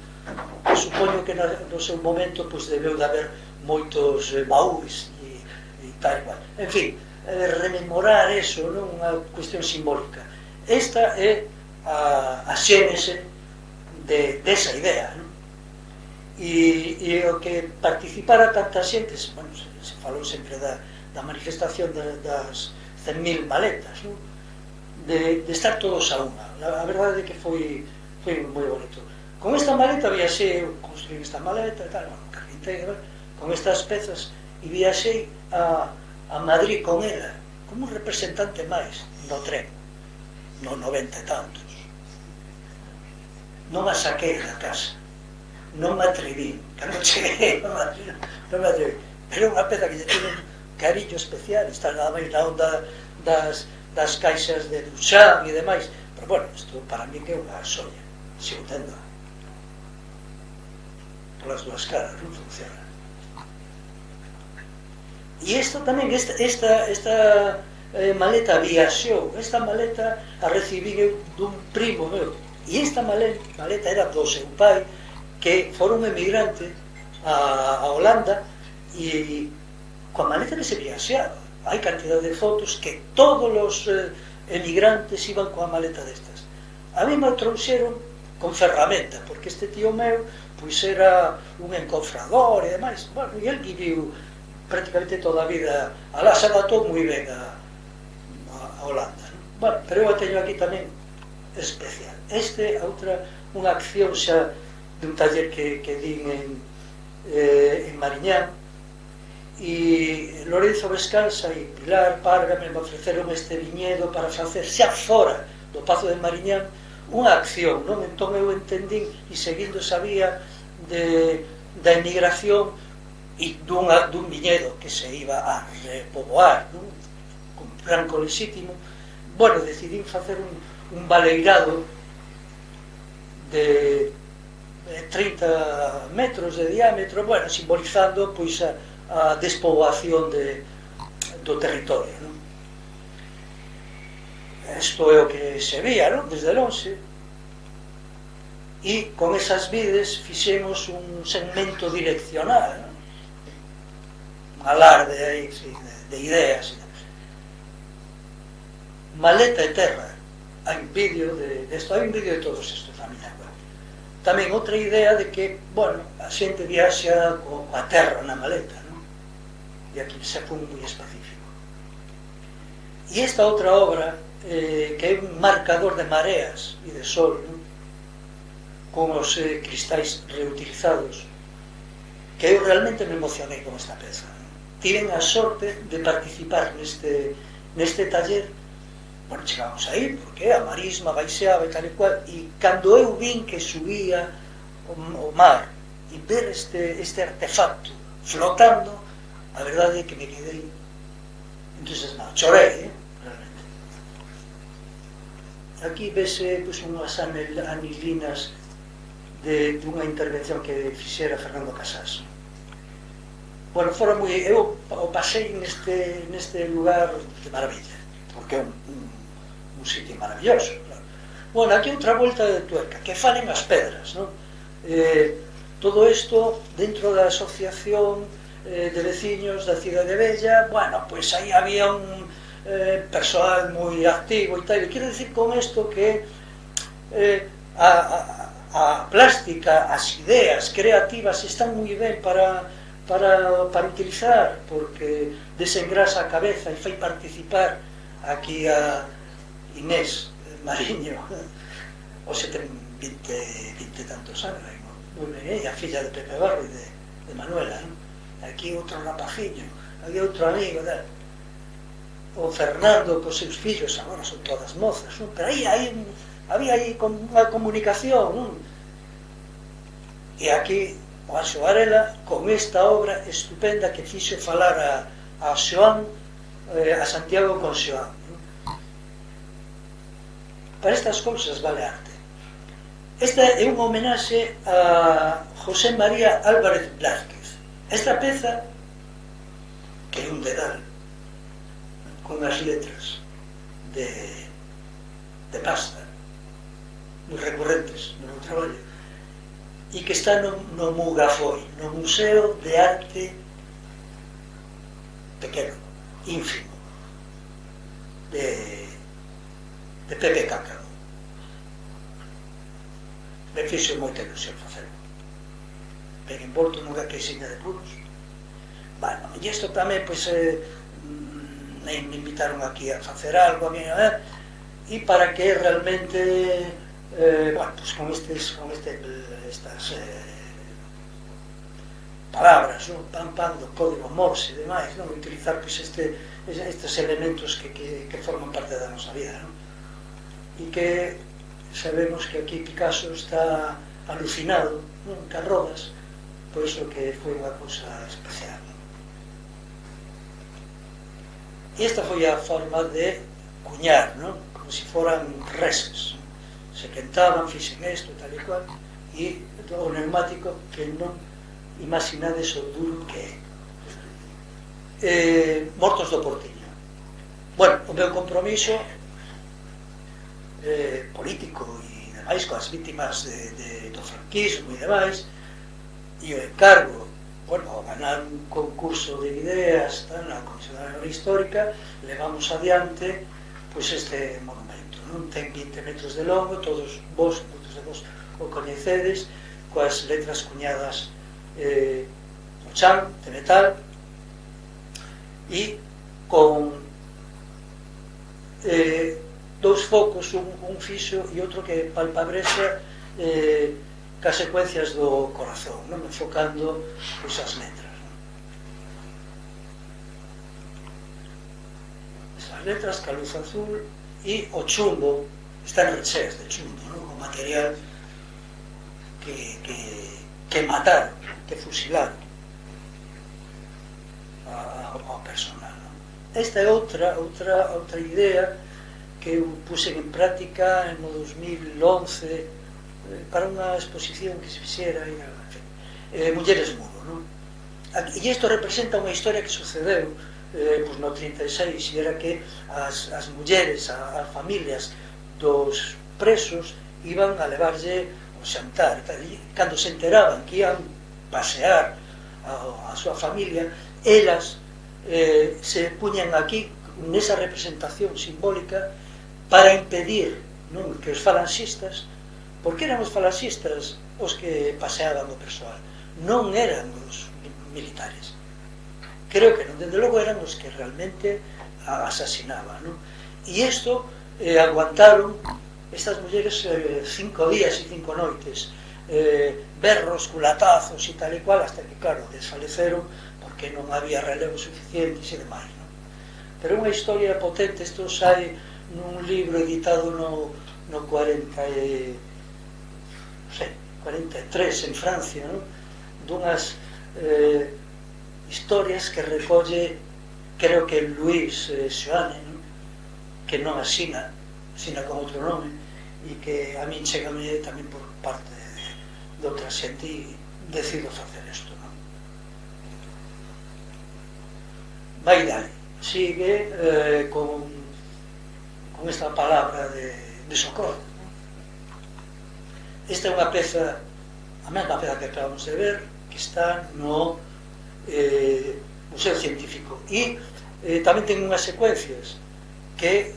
Supoño que no seu momento pues, debeu de haber moitos baús e tal igual. En fin, rememorar eso, non? Unha cuestión simbólica. Esta é a xénese desa idea, non? E o que participara tanta xente, bueno, se falou sempre da manifestación das 100.000 maletas, non? De estar todos a unha. A verdade é que foi moi bonito. Con esta maleta viaxei, eu construí esta maleta e tal, carpinteira, con estas pezas, e viaxei a Madrid con ela, como un representante máis no tren, no 90 e tantos. Non a saquei da casa, non me atreví, cando cheguei non me atreví, pero unha peza que lle tiene un cariño especial, está nada máis na onda das caixas de Duchamp e demais, pero bueno, isto para mí que é unha soña, sigo tendo polas dúas caras, non funciona. E isto tamén, esta maleta viaxou, esta maleta a recibí eu dun primo meu, e esta maleta era do seu pai, que fora un emigrante a Holanda, e coa maleta que se viaxeaba. Hai cantidad de fotos que todos os emigrantes iban coa maleta destas. A mí me trouxeron con ferramenta, porque este tío meu pois era un encofrador e demais. Bueno, e el viviu prácticamente toda a vida alá, se adaptou moi ben a Holanda, non? Bueno, pero eu a teño aquí tamén especial. Este, outra, unha acción xa dun taller que din en Mariñán, e Lorenzo Vescansa e Pilar Párgame me ofreceron este viñedo para facer xa fora do Pazo de Mariñán unha acción, non? Entón eu entendín e seguindo esa vía da emigración e dun viñedo que se iba a repoboar, non? Con franco lexítimo. Bueno, decidín facer un baleirado de 30 metros de diámetro, bueno, simbolizando pois a despoboación do territorio, non? Isto é o que se vía, non? Desde lonxe, e con esas vides fixemos un segmento direccional, non? Un alarde aí, de ideas. Maleta e terra. Hai un vídeo de todos estos na miña web. Tamén outra idea de que, bueno, a xente viaxa coa terra na maleta, non? E aquí se foi moi específico. E esta outra obra, que é un marcador de mareas e de sol, non? Con os cristais reutilizados, que eu realmente me emocionei con esta peza. Tiven a sorte de participar neste taller. Bueno, chegamos aí, porque a marisma baixeaba e tal e cual, e cando eu vin que subía o mar e ver este artefacto flotando, a verdade é que me quedei entusiasmado, chorei, realmente. Aquí vese pois, unhas anilinas de unha intervención que fixera Fernando Casas. Bueno, eu o pasei neste lugar de maravilla, porque é un sitio maravilloso, claro. Bueno, aquí outra volta de tuerca, que falen as pedras, non? Todo isto dentro da asociación de veciños da Cidade Bella. Bueno, pois aí había un persoal moi activo e tal, e quero dicir con isto que a plástica, as ideas creativas están moi ben para utilizar, porque desengrasa a cabeza e fai participar aquí a Inés Mariño, hoxe ten 20 tantos anos, e a filla de Pepe Barro e de Manuela, non? Aquí outro rapaciño, aquí outro amigo, o Fernando cos seus fillos, agora son todas mozas, non? Pero aí había aí unha comunicación, non? E aquí o Anxo Varela con esta obra estupenda que fixo falar a Xoán, a Santiago con Xoán. Para estas cousas vale arte. Esta é unha homenaxe a José María Álvarez Blázquez. Esta peza, que é un dedal con as letras de pasta moi recurrentes no meu traballo, e que está no Mugafoi, no Museo de Arte pequeno, ínfimo, de Pepe Cácaro. Me fixo moita ilusión facelo. Ben envolto nunha queixiña de puros. Bueno, e isto tamén, pois, me invitaron aquí a facer algo, e para que realmente, bueno, pois con estas palabras, non? Pan, do código Morse e demais, non? Utilizar, pois, estes elementos que forman parte da nosa vida, non? E que sabemos que aquí Picasso está alucinado, non? Cas rodas, por iso que foi unha cousa especial, non? E esta foi a forma de cuñar, non? Como se foran reses, non? Se quentaban, fixen isto, tal e cual, e o neumático que non imaginades o duro que é. Mortos do Portiño. Bueno, o meu compromiso político e demais coas vítimas do franquismo e demais, e o encargo, bueno, ganar un concurso de ideas na Comisión Histórica, levamos adiante pois este monumento, non? Ten 20 metros de longo, todos vos, moitos de vos o coñecedes, coas letras cuñadas no chan de metal, e con dous focos, un fixo e outro que palpabrexa cas secuencias do corazón, non? Enfocando pois as letras, non? Esas letras, ca luz azul, e o chumbo, están recheas de chumbo, non? O material que mataron, que fusilaron ao personal, non? Esta é outra idea que eu puxen en práctica no 2011 para unha exposición que se fixera Mulleres Muro, non? E isto representa unha historia que sucedeu pois no 36, e era que as mulleres, as familias dos presos iban a levarlle o xantar, e cando se enteraban que iban pasear a súa familia, elas se puñan aquí nesa representación simbólica para impedir, non, que os falanxistas, porque eran os falanxistas os que paseaban o persoal, non eran os militares. Creo que non, dende logo eran os que realmente asasinaban, non? E isto aguantaron estas mulleres 5 días e 5 noites, berros, culatazos e tal e cual, hasta que, claro, desfaleceron porque non había relevos suficientes e demais, non? Pero unha historia potente, isto sai nun libro editado no 43 en Francia, non? Dunhas historias que recolle, creo que Luis Xoane, non? Que non asina con outro nome, e que a min chegame tamén por parte de outra xente, e decido facer isto, non? Vai dale, sigue con esta palabra de socorro. Esta é unha peza, a mesma peza que acabamos de ver, que está no Museo Científico, e tamén ten unhas secuencias que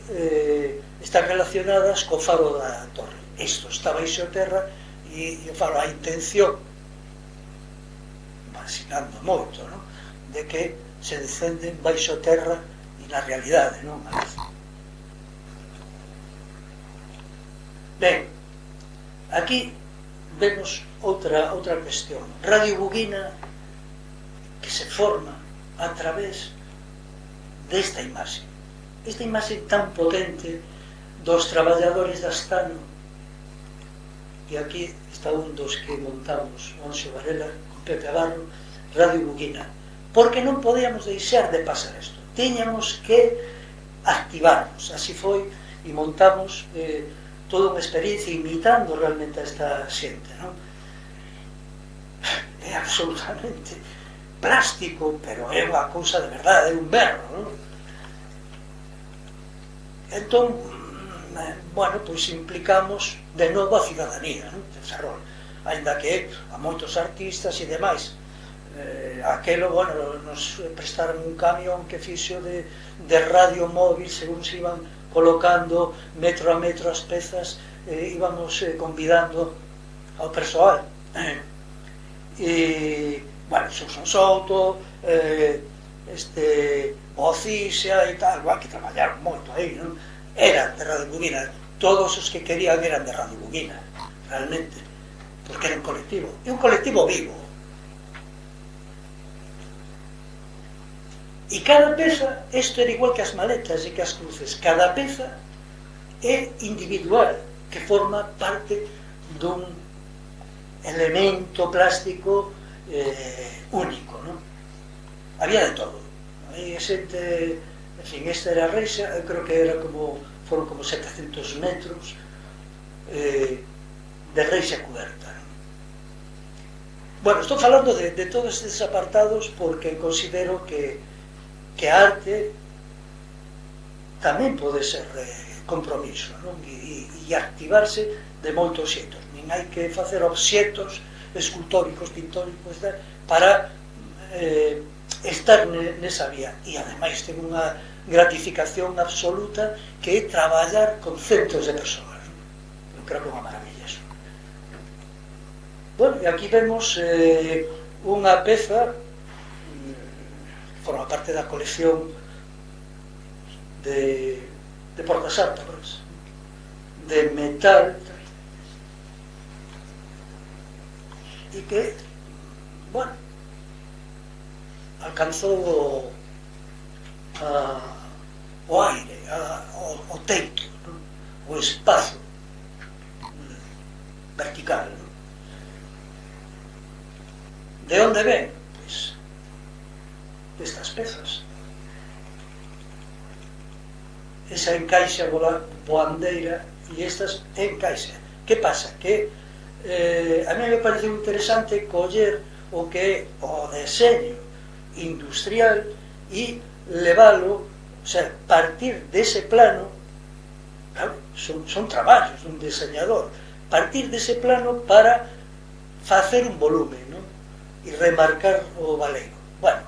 están relacionadas co faro da torre. Isto está baixo terra, e o faro, a intención, vacinando moito, non? De que se descenden baixo terra e na realidade, non? A vez. Ben, aquí vemos outra cuestión. Radio Buguina, que se forma a través desta imaxe. Esta imaxe tan potente dos traballadores da Astano, e aquí está un dos que montamos, Onxo Varela, con Pepe Abarro, Radio Buguina, porque non podíamos deixar de pasar isto. Tiñamos que activarnos, así foi, e montamos toda unha experiencia imitando realmente a esta xente, non? É absolutamente plástico, pero é unha cousa de verdade, é un berro, non? Entón, bueno, pois implicamos de novo a cidadanía, non? De Ferrol, ainda que a moitos artistas e demais. Aquelo, bueno, nos prestaron un camión que fixo de radio móvil, según se iban colocando metro a metro as pezas, íbamos convidando ao persoal, e, bueno, Susan Souto, o Cisa e tal, que traballaron moito aí, non? Eran de Radio Buguina, todos os que querían eran de Radio Buguina, realmente, porque era un colectivo, e un colectivo vivo. E cada peza, isto era igual que as maletas e que as cruces, cada peza é individual, que forma parte dun elemento plástico único, non? Había de todo. Aí xente, en fin, esta era a reixa, eu creo que era foron como 700 metros de reixa coberta. Bueno, estou falando de todos estes apartados porque considero que a arte tamén pode ser compromiso, non? E activarse de moitos xeitos. Nin hai que facer obxetos escultóricos, pintóricos, para estar nesa vía. E ademais ten unha gratificación absoluta que é traballar con centos de persoas. Eu creo que é unha maravilla eso. Bueno, e aquí vemos unha peza que forma parte da colección de Portas Ártabras, de metal, e que, bueno, alcanzou o aire, o teito, non? O espazo vertical, non? De onde ven? Pois destas pezas. Esa encaixa boandeira e estas encaixa. Que pasa? Que a mí me parece interesante coller o que é o deseño industrial e leválo, o sea, partir dese plano, claro, son traballos dun diseñador, partir dese plano para facer un volume, non? E remarcar o valego. Bueno,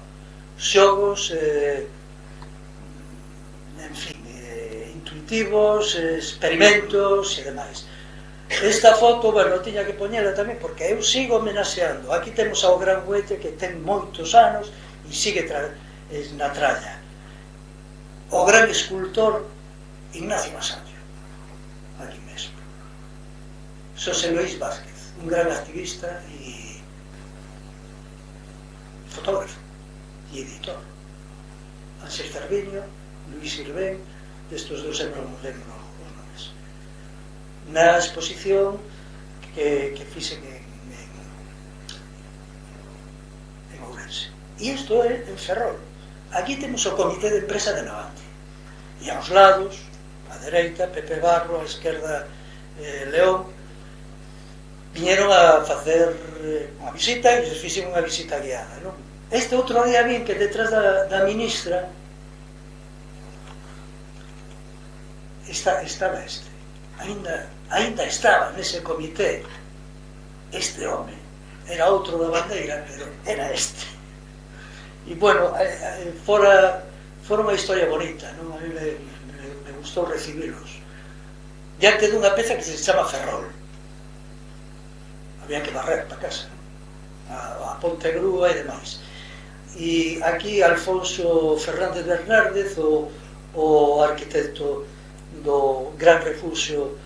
xogos, en fin, intuitivos, experimentos e demais. Esta foto, bueno, tiña que poñela tamén porque eu sigo homenaxeando. Aquí temos ao gran Goethe que ten moitos anos e sigue na tralla. O gran escultor Ignacio Masancho, aquí mesmo. Xosé Luís Vázquez, un gran activista e fotógrafo e editor. Ángel Cerviño, Luis Irvén, destos dos eu non lembro os nomes. Na exposición que fixen en Ourense. E isto é en Ferrol. Aquí temos o comité de empresa de Navante. E aos lados, á dereita, Pepe Barro, á esquerda, León, viñeron a facer unha visita e les fixen unha visita guiada, non? Este outro día vin que detrás da ministra estaba este, ainda estaba nese comité este home, era outro da bandeira, pero era este. E bueno, fora unha historia bonita, non? A mí me gustou recibilos diante dunha peza que se chama Ferrol. Había que barrer para casa, a Ponte Grúa e demais. E aquí Alfonso Fernández Bernárdez, o arquitecto do Gran Refuxio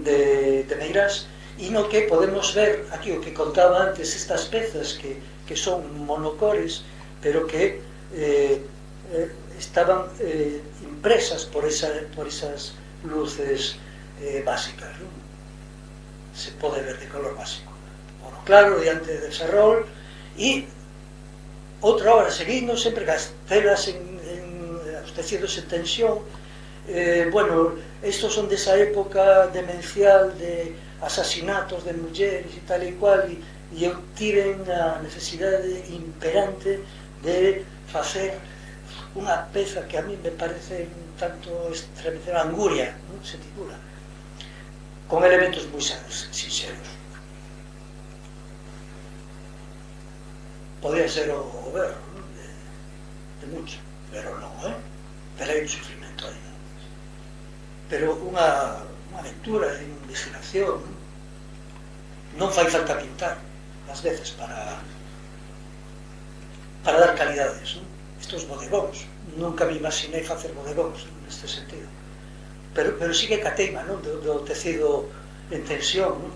de Meirás, e no que podemos ver aquí o que contaba antes, estas pezas que son monocores, pero que estaban impresas por esas luces básicas, non? Se pode ver de color básico. Bueno, claro, diante de Ferrol, e outra hora seguindo, sempre as telas os tecidos en tensión. Bueno, estos son desa época demencial de asasinatos de mulleres e tal e cual, e eu tiven a necesidade imperante de facer unha peza que a mí me parece un tanto estremecedora, Anguria, non se titula, con elementos moi sinceros. Podría ser o berro, non? De mucho, pero non, pero hai un sufrimento aí, non? Pero unha aventura de investigación, non fai falta pintar ás veces para dar calidades, non? Estos bodegóns, nunca me imaginei facer bodegóns neste sentido, pero sí que cateima, non? Do tecido en tensión, non?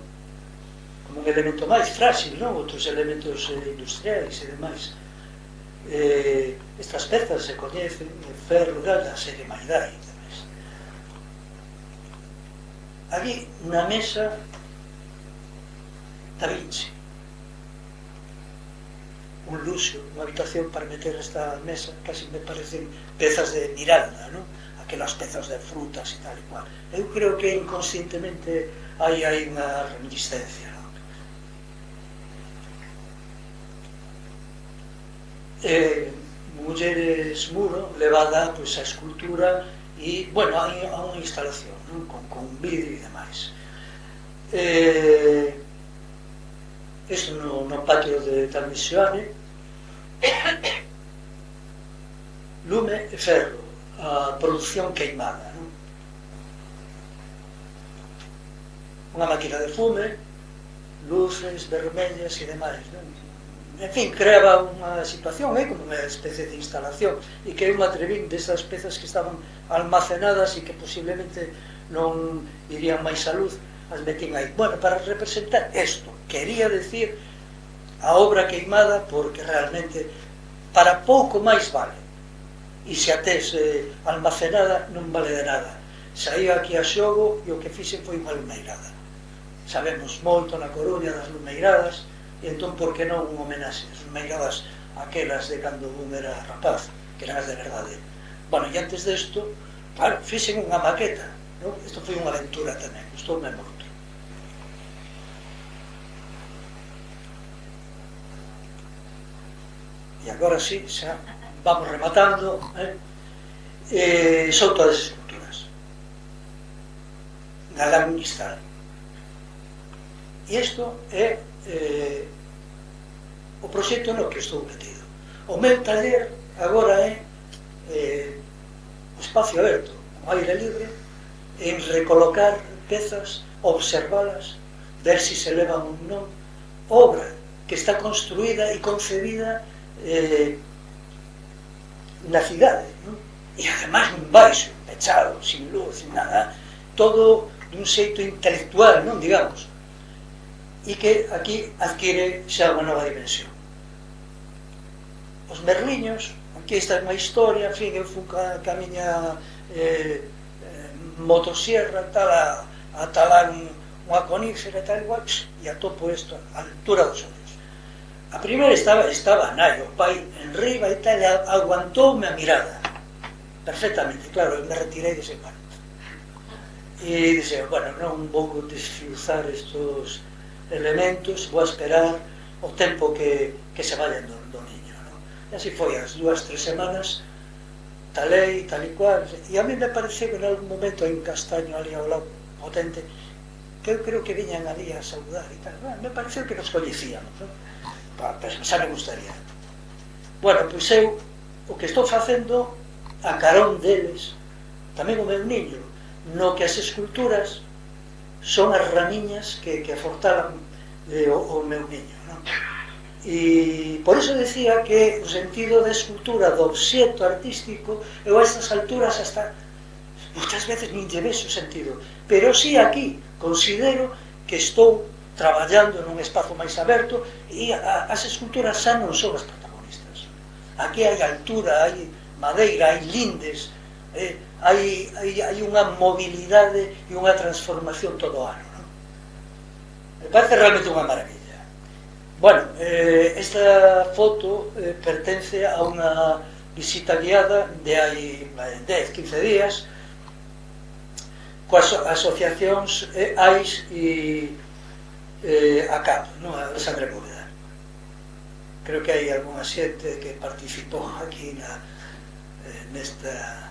Como un elemento máis frágil, non? Outros elementos industriais e demais. Estas pezas se coñecen en Ferro da serie Maidai e demais. Aquí na mesa Da Vinci, un luxo, unha habitación para meter esta mesa, casi me parecen pezas de Miranda, non? Aquelas pezas de frutas e tal e cual. Eu creo que inconscientemente hai unha reminiscencia, non? Mulleres Muro, levada pois, a escultura e, bueno, a unha instalación, non? Con vídeo e demais. Isto no patio de Talmisioane, lume e ferro, a produción queimada, non? Unha máquina de fume, luces vermellas e demais, non? En fin, creaba unha situación, como unha especie de instalación, e que eu me atrevín desas pezas que estaban almacenadas e que posiblemente non irían máis a luz, as metín aí. Bueno, para representar isto, quería decir a obra queimada, porque realmente para pouco máis vale, e se a tes almacenada non vale de nada. Saía aquí a xogo e o que fixen foi unha lumeirada. Sabemos moito na Coruña das lumeiradas, e entón, por que non un homenaxe? As lumeiradas aquelas de cando un era rapaz, que eran as de verdade. Bueno, e antes desto, claro, fixen unha maqueta, non? Isto foi unha aventura tamén, gustoume moito. E agora sí, xa vamos rematando, son todas esculturas. Galán Mistral. E isto é o proxecto no que estou metido. O meu taller agora é o espacio aberto, o aire libre, en recolocar pezas, observalas, ver si se levan ou non, obra que está construída e concebida na cidade, non? E ademais nun baixo, pechado, sin luz, sin nada, todo dun xeito intelectual, non digamos, e que aquí adquire xa unha nova dimensión. Os merliños, aquí está unha historia, en fin, eu fui ca miña motosierra tal a talar unha conífera tal igual, e atopo isto a altura dos ollos. A primeira estaba nai, o pai enriba e tal, aguantoume a mirada perfectamente, claro, eu me retirei dese cuarto e dixe, bueno, non vou desfiuzar estos elementos, vou esperar o tempo que se vayan do niño, non? E así foi, as 2-3 semanas talei, tal e cual, e a mí me pareceu que en algún momento hai un castaño ali ao lado potente, que eu creo que viñan ali a saudar e tal, me pareceu que nos coñecíamos, non? Pero xa me gustaría. Bueno, pois eu o que estou facendo a carón deles, tamén o meu niño, no que as esculturas son as ramiñas que afortalan o meu niño, non? E por iso decía que o sentido da escultura, do obxecto artístico, eu a estas alturas hasta moitas veces nin lle vexo sentido, pero si aquí considero que estou traballando nun espazo máis aberto e as esculturas xa non son as protagonistas. Aquí hai altura, hai madeira, hai lindes, hai unha mobilidade e unha transformación todo o ano, non? Me parece realmente unha maravilla. Bueno, esta foto pertence a unha visita guiada de hai 10-15 días coas asociacións AIS e a CAP, non? A Sangre Bóveda. Creo que hai algunha xente que participou aquí nesta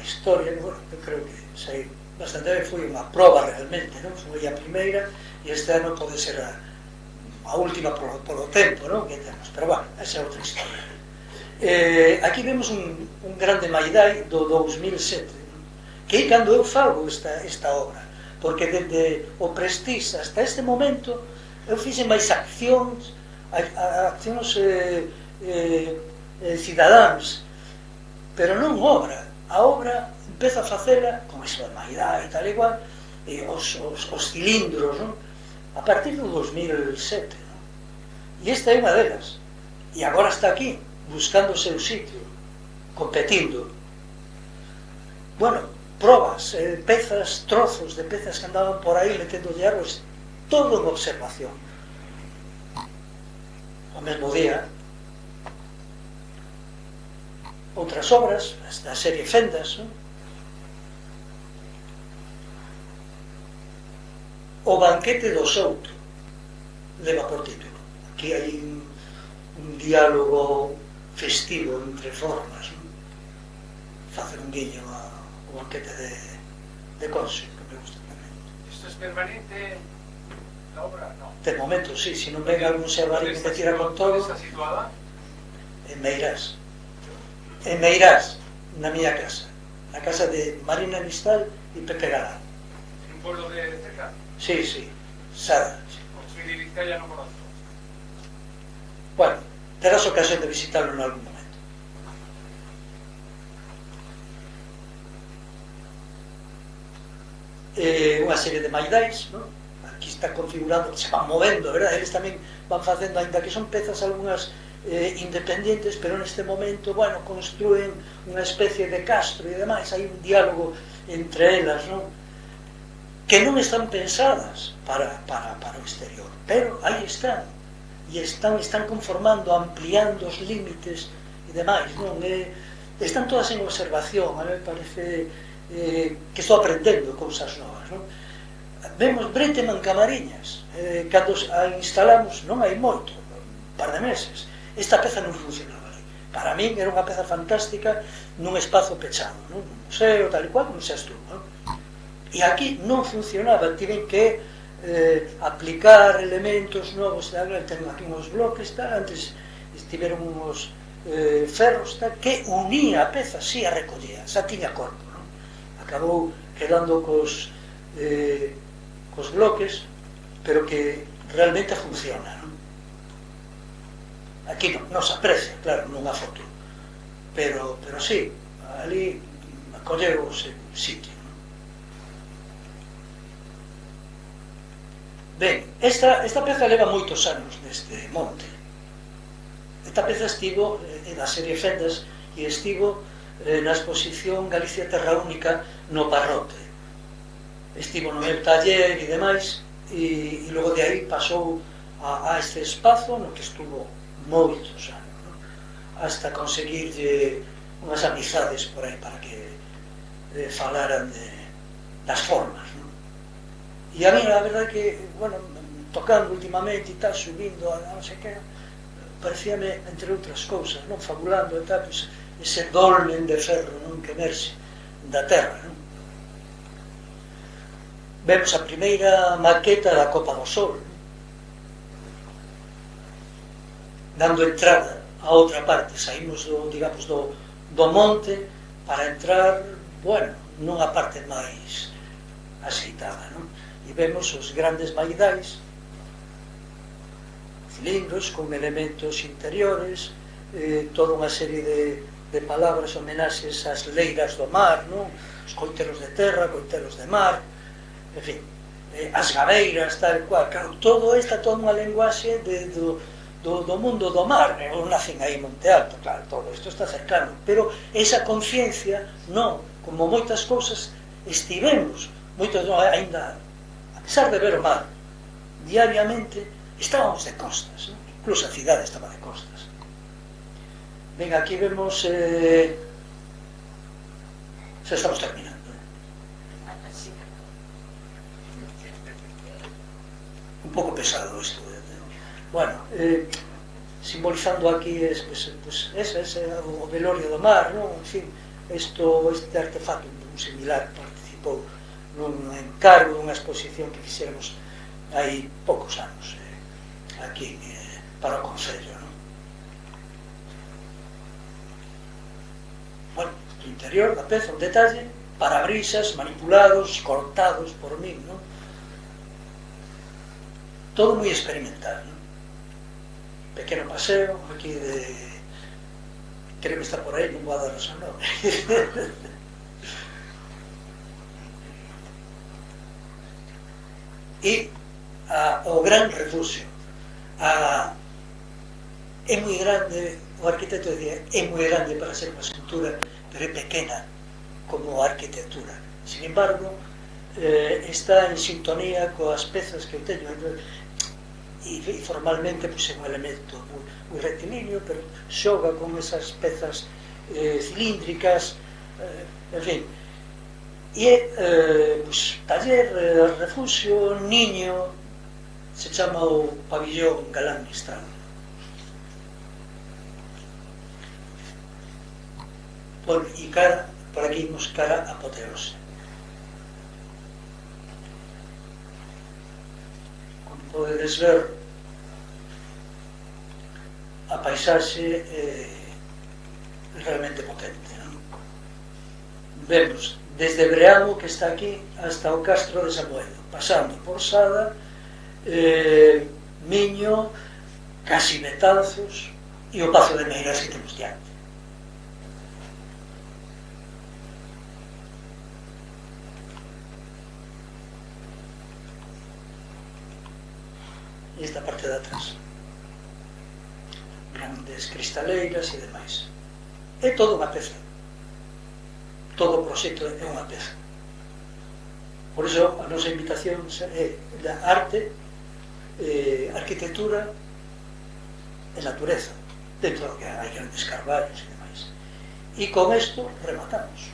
historia, bueno, eu creo que sei bastante ben, foi unha proba realmente, non? Foi a primeira e este ano pode ser a última polo tempo, non? Que temos, pero bueno, esa é outra historia. Aquí vemos un grande maidai do 2007, non? Que é cando eu fago esta obra, porque desde o Prestige hasta este momento eu fixe máis accións cidadáns, pero non obra. A obra empeza a facela con iso de maidá e tal igual, e os cilindros, non? A partir do 2007, non? E esta é unha delas, e agora está aquí buscando o seu sitio, competindo. Bueno, probas, pezas, trozos de pezas que andaban por aí metendo de árbores, todo en observación. O mesmo día, outras obras, da serie Fendas, non? O banquete do Souto leva por título. Aquí hai un diálogo festivo entre formas, non? Facer un guiño ao banquete de Conce, que me gusta tamén. ¿Esto es permanente la obra? No. De momento, sí, se non ven algún servarín que me tira con todo. ¿Dónde está situada? En Meirás. en Meirás, na miña casa, na casa de Marina Mistal e Pepe Galán. En un pueblo de cerca. Sí, sí, Sada. Sí. Soy de Vizcaya, no conozco. Bueno, terás ocasión de visitarlo en algún momento. Unha serie de maidais, non? Aquí está configurado, se van movendo, verdad? Eles tamén van facendo, ainda que son pezas algunhas independientes, pero neste momento, bueno, construen unha especie de castro e demais, hai un diálogo entre elas, non? Que non están pensadas para o exterior, pero aí están, e están conformando, ampliando os límites e demais, non? Están todas en observación, a mí me parece que estou aprendendo cousas novas, non? Vemos Breteman Camariñas, cando a instalamos non hai moito, un par de meses, esta peza non funcionaba ali. Para min era unha peza fantástica nun espazo pechado, non? Un museo, tal e cual, como xa estuvo, non? E aquí non funcionaba, tiven que aplicar elementos novos, ten aquí uns bloques, tal, antes estiveron uns ferros, tal, que unía a peza, si a recollía, xa tiña corpo, non? Acabou quedando cos bloques, pero que realmente funciona, non? Aquí non se aprecia, claro, nunha foto, pero sí, ali acolleu o sitio. Ben, esta peza leva moitos anos neste monte. Esta peza estivo na serie Fendas e estivo na exposición Galicia Terra Única no Parrote. Estivo no meu taller e demais, e logo de aí pasou a este espazo no que estuvo moitos anos, non? Hasta conseguirlle unhas amizades por aí para que falaran das formas, non? E a mí, a verdade que, bueno, tocando últimamente e tal, subindo a non sei que, parecíame, entre outras cousas, non, fabulando e tal, pues, ese dolmen de ferro, non, que emerxe da terra, non? Vemos a primeira maqueta da Copa do Sol, non? Dando entrada a outra parte, saímos digamos, do monte para entrar, bueno, nunha parte máis axeitada, non? E vemos os grandes maidais, cilindros con elementos interiores, toda unha serie de palabras, homenaxes ás leiras do mar, non? Os coiteros de terra, coiteros de mar, en fin, as gabeiras, tal cual, claro, todo esta, toda unha lenguaxe do mundo do mar. Eu nacen aí en Monte Alto, claro, todo isto está cercano, pero esa conciencia, non, como moitas cousas, estivemos, moitos ainda, a pesar de ver o mar diariamente, estábamos de costas, non? Incluso a cidade estaba de costas. Ben, aquí vemos xa estamos terminando. Un pouco pesado isto, bueno, simbolizando aquí ese o velorio do mar, non? En fin, este artefacto similar participou nun encargo dunha exposición que fixéramos hai poucos anos aquí para o Concello, non? Bueno, o interior da peza, un detalle, parabrisas manipulados, cortados por min, non? Todo moi experimental, non? Pequeno paseo aquí de... creo que está por aí, non vou a dar o seu nome. E o gran refugio, é moi grande, o arquitecto decía, é moi grande para ser unha escultura, pero é pequena como arquitectura. Sin embargo, está en sintonía coas pezas que eu teño, e formalmente é un elemento moi rectilíneo, pero xoga con esas pezas cilíndricas, en fin. E taller, refugio, niño, se chama o pabillón Galán Mistral. E por aquí imos cara a apoteose. Como podedes ver, a paisaxe realmente potente, non? Vemos desde Breamo, que está aquí, hasta o Castro de Samuedo, pasando por Sada, Miño, casi Betanzos e o Pazo de Meirás que temos diante. E esta parte de atrás, grandes cristaleiras e demais. É todo unha peza. Todo o proxecto é unha peza. Por iso a nosa invitación é da arte, arquitectura e natureza, dentro do que hai grandes carballos e demais. E con isto rematamos.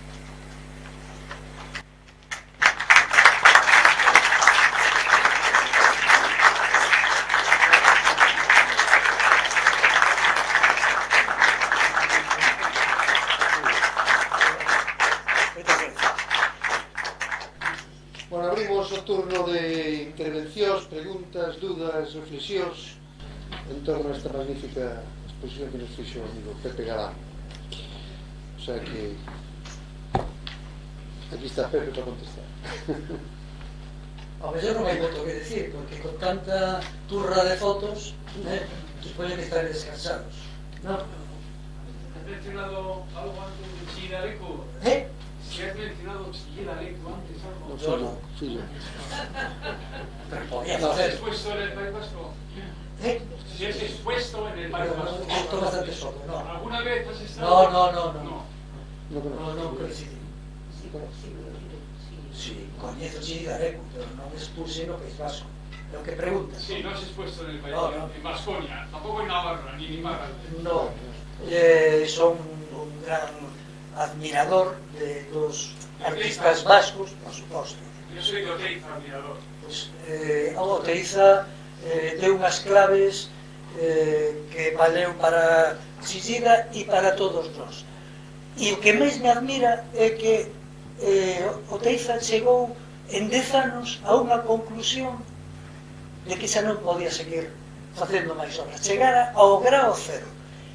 Bueno, abrimos o turno de intervencións, preguntas, dudas, reflexións en torno a esta magnífica exposición que nos fixo o amigo Pepe Galán. O sea que aquí está Pepe para contestar. A mellor non hai moito que decir, porque con tanta turra de fotos, despois de que estar descansados. Non? ¿Has mencionado algo antes de Chillida Leco? Si has mencionado Chillida Leco antes algo. Non sei nada, fillo. Pero podía ¿Has facer. expuesto en el País Vasco? Si has expuesto en el País Pero Vasco. estou bastante solo, non? ¿Alguna vez has estado? No. Non conozco. Non coincidí. Sí, coñezo Chillida Leco, pero non expuse no País Vasco. Lo que preguntas. Sí, no has expuesto en el País No, Vasco, no. en Baskonia, tampoco en Navarra, ni en Ibarra. No, son un gran admirador de dos artistas vascos, por suposto. Yo soy de Oteiza, admirador. Pues, a Oteiza deu unhas claves que valeu para Chillida e para todos nós. E o que máis me admira é que Oteiza chegou en 10 anos a unha conclusión de que xa non podía seguir facendo máis obras, chegara ao grao cero.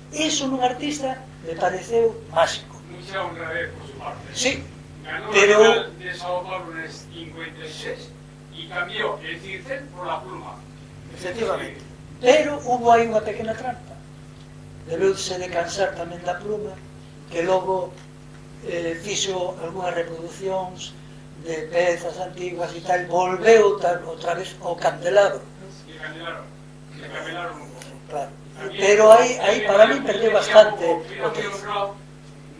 Iso nun artista me pareceu máxico. Mucha honradez por su parte. Sí, Ganó pero... la final de Sao Paulo en el 56 y cambió el cincel por la pluma. Efectivamente. Pero hubo aí unha pequena trampa. Debeuse de cansar tamén da pluma, que logo fixo algunhas reproduccións de pezas antiguas e tal, volveu outra vez ao candelabro. Le cancelaron un poco. Claro. Pero aí para mí perdeu bastante o texto.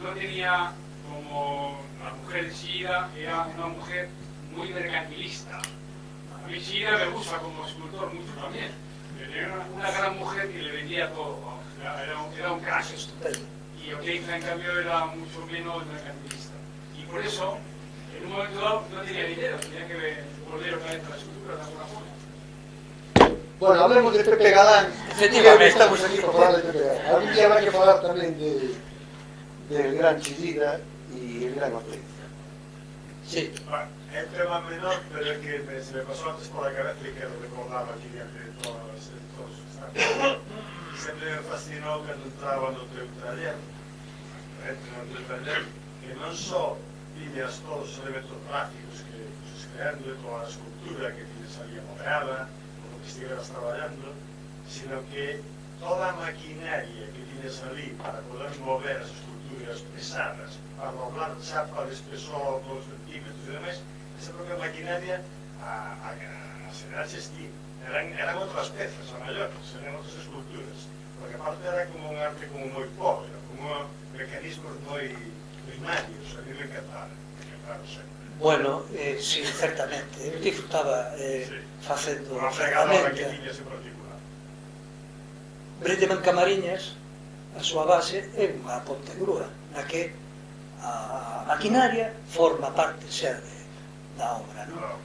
No tenía, como la mujer de Chillida, era una mujer muy mercantilista. A mí Chillida me gusta como escultor mucho también. Era una gran mujer que le vendía todo, vamos. Era un crack. Estupendo. Y Oteiza, en cambio, era mucho menos mercantilista. Y por eso, en un momento dado, no tenía dinero, tenía que volver otra vez a la escultura de alguna forma. Bueno, hablemos de Pepe Galán. Efectivamente. Estamos aquí para falar de Pepe Galán. Algún día habrá que falar tamén del gran Chillida e el gran Oteiza. Sí. Bueno, es un tema menor, pero es que se me pasó antes por la cabeza y que lo recordaba aquí ante todos los estados. Siempre me fascinó cuando entraba en el taller, que non só tiñas todos os elementos gráficos que se creando de toda a escultura que tiñas ali amodeada, como que estiveras traballando, sino que toda a maquinaria que tiñas ali para poder mover as esculturas pesadas, para doblar chapa de espesor 2 centímetros e demais, esa propia maquinaria a Senaches ti eran outras pezas, a maiores, eran outras esculturas, porque aparte era como un arte como moi pobre, como mecanismos moi primarios, a mí me encantaron sempre. Bueno, sí, certamente. Eu disfrutaba facendo Unha fregadora que ferramenta. tiñas en particular. Brindeman Camariñas, a súa base é unha ponte grúa, na que a maquinaria forma parte xa da obra, non?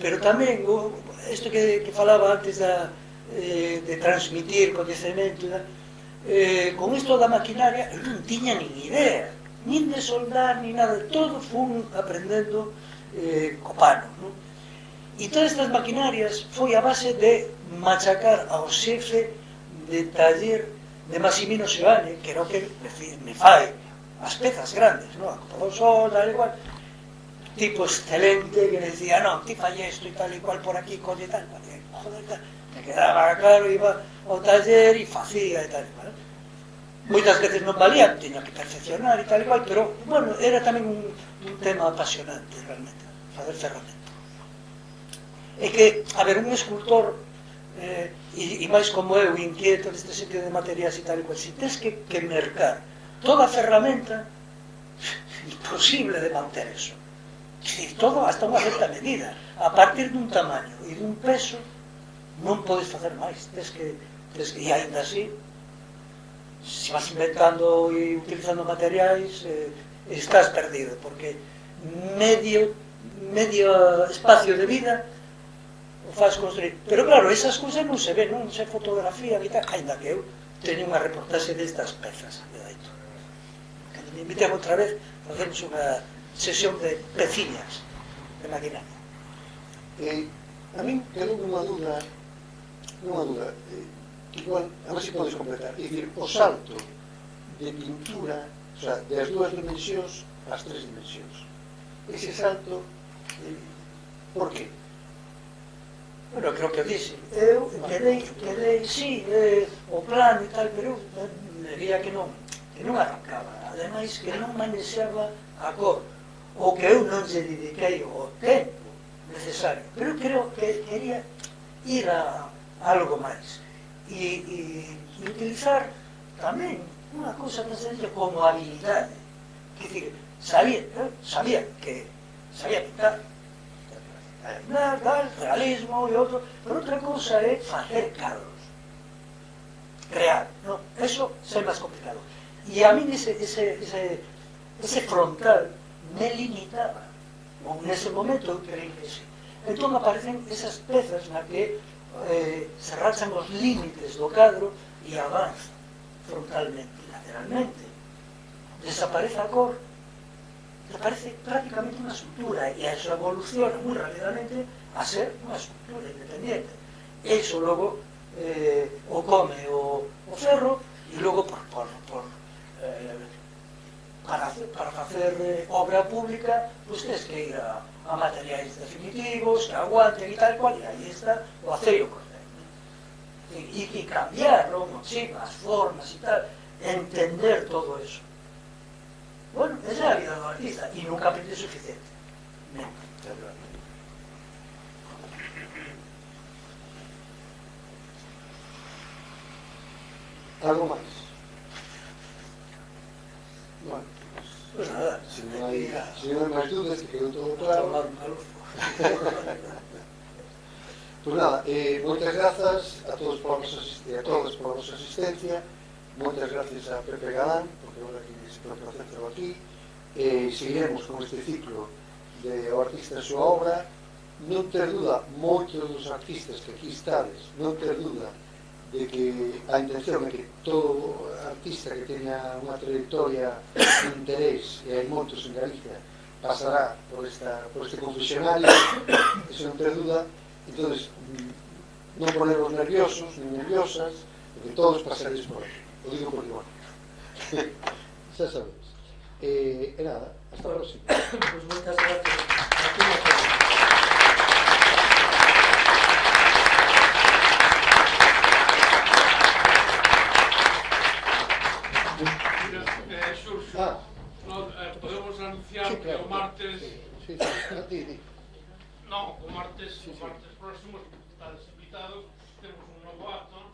Pero tamén isto que falaba antes de transmitir coñecemento, con isto da maquinaria eu non tiña nin idea, nin de soldar, nin nada, todo fun aprendendo co pano, non? E todas estas maquinarias foi a base de machacar ao xefe de taller de Massimino Sevane, que era o que me fai as pezas grandes, no? A Copa do Sol, tal e cual, tipo excelente, que me decía, non, ti fai isto e tal e cual por aquí, colle tal, joder, tal. Me quedaba claro, iba ao taller e facía e tal e cual. Moitas veces non valía, tiña que perfeccionar e tal e cual, pero, bueno, era tamén un tema apasionante, realmente, facer ferramenta. É que, a ver, un escultor, e máis como eu, inquieto neste sentido de materiais e tal e cual, se tens que mercar toda a ferramenta, imposible de manter eso. É dicir, todo hasta unha certa medida. A partir dun tamaño e dun peso, non podes facer máis. E ainda así, se vas inventando e utilizando materiais, estás perdido, porque medio espacio de vida o faz construir. Pero claro, esas cousas non se ven, non se fotografían e tal, ainda que eu teño unha reportaxe destas pezas de Daito. Cando me inviten outra vez, facemos unha sesión de peciñas de maquinaria. A min quedou unha dúda, igual, a ver se podes completar. É dicir, o salto de pintura, o sea, das dúas dimensións ás tres dimensións. Ese salto, por que? Bueno, creo que o dixen. Eu quedei, sí, o plano e tal, pero eu veía que non arrancaba. Ademais, que non manexaba a cor. O que eu non lle dediquei o tempo necesario. Pero creo que quería ir a algo máis. E utilizar tamén unha cousa tan sencilla como habilidade. Quer dizer, sabía pintar, tal, realismo e outro, pero outra cousa é facer cadros, crear, non? Eso é máis complicado. E a mí ese frontal me limitaba, ou nese momento eu creí que sí. Entón aparecen esas pezas na que se rachan os límites do cadro e avanza frontalmente, lateralmente. Desaparece a cor, desaparece prácticamente unha estructura e eso evoluciona moi rapidamente a ser unha estructura independiente. Eso logo o come o ferro e logo para facer obra pública pues tens que ir a materiais definitivos que aguanten e tal cual, e aí está o aceiro correcto. E cambiar, non? As formas e tal, entender todo eso. Bueno, esa é a vida do artista e nunca aprendi suficiente. Algo máis? Bueno, Pues nada, se non hai máis dúdas, que quedou todo claro. tomar un calor. Pues nada, moitas grazas a todos por a vosa asistencia. Moitas gracias a Pepe Galán, porque agora que se pode hacerlo aquí. Seguiremos con este ciclo de o artista e a súa obra. Non ter dúda, moitos dos artistas que aquí estades, non ter dúda de que a intención é que todo artista que teña unha trayectoria de interés, e hai moitos en Galicia, pasará por este confesionario, eso non ter dúda. Entón, non poneros nerviosos, nin nerviosas, porque todos pasaréis por aí. O digo porque, bueno, xa sabedes. E nada, hasta a próxima. Pues moitas gracias. Ah, podemos anunciar sí, claro, que o martes... Sí, di. Non, o martes próximo, estades invitados, temos un novo acto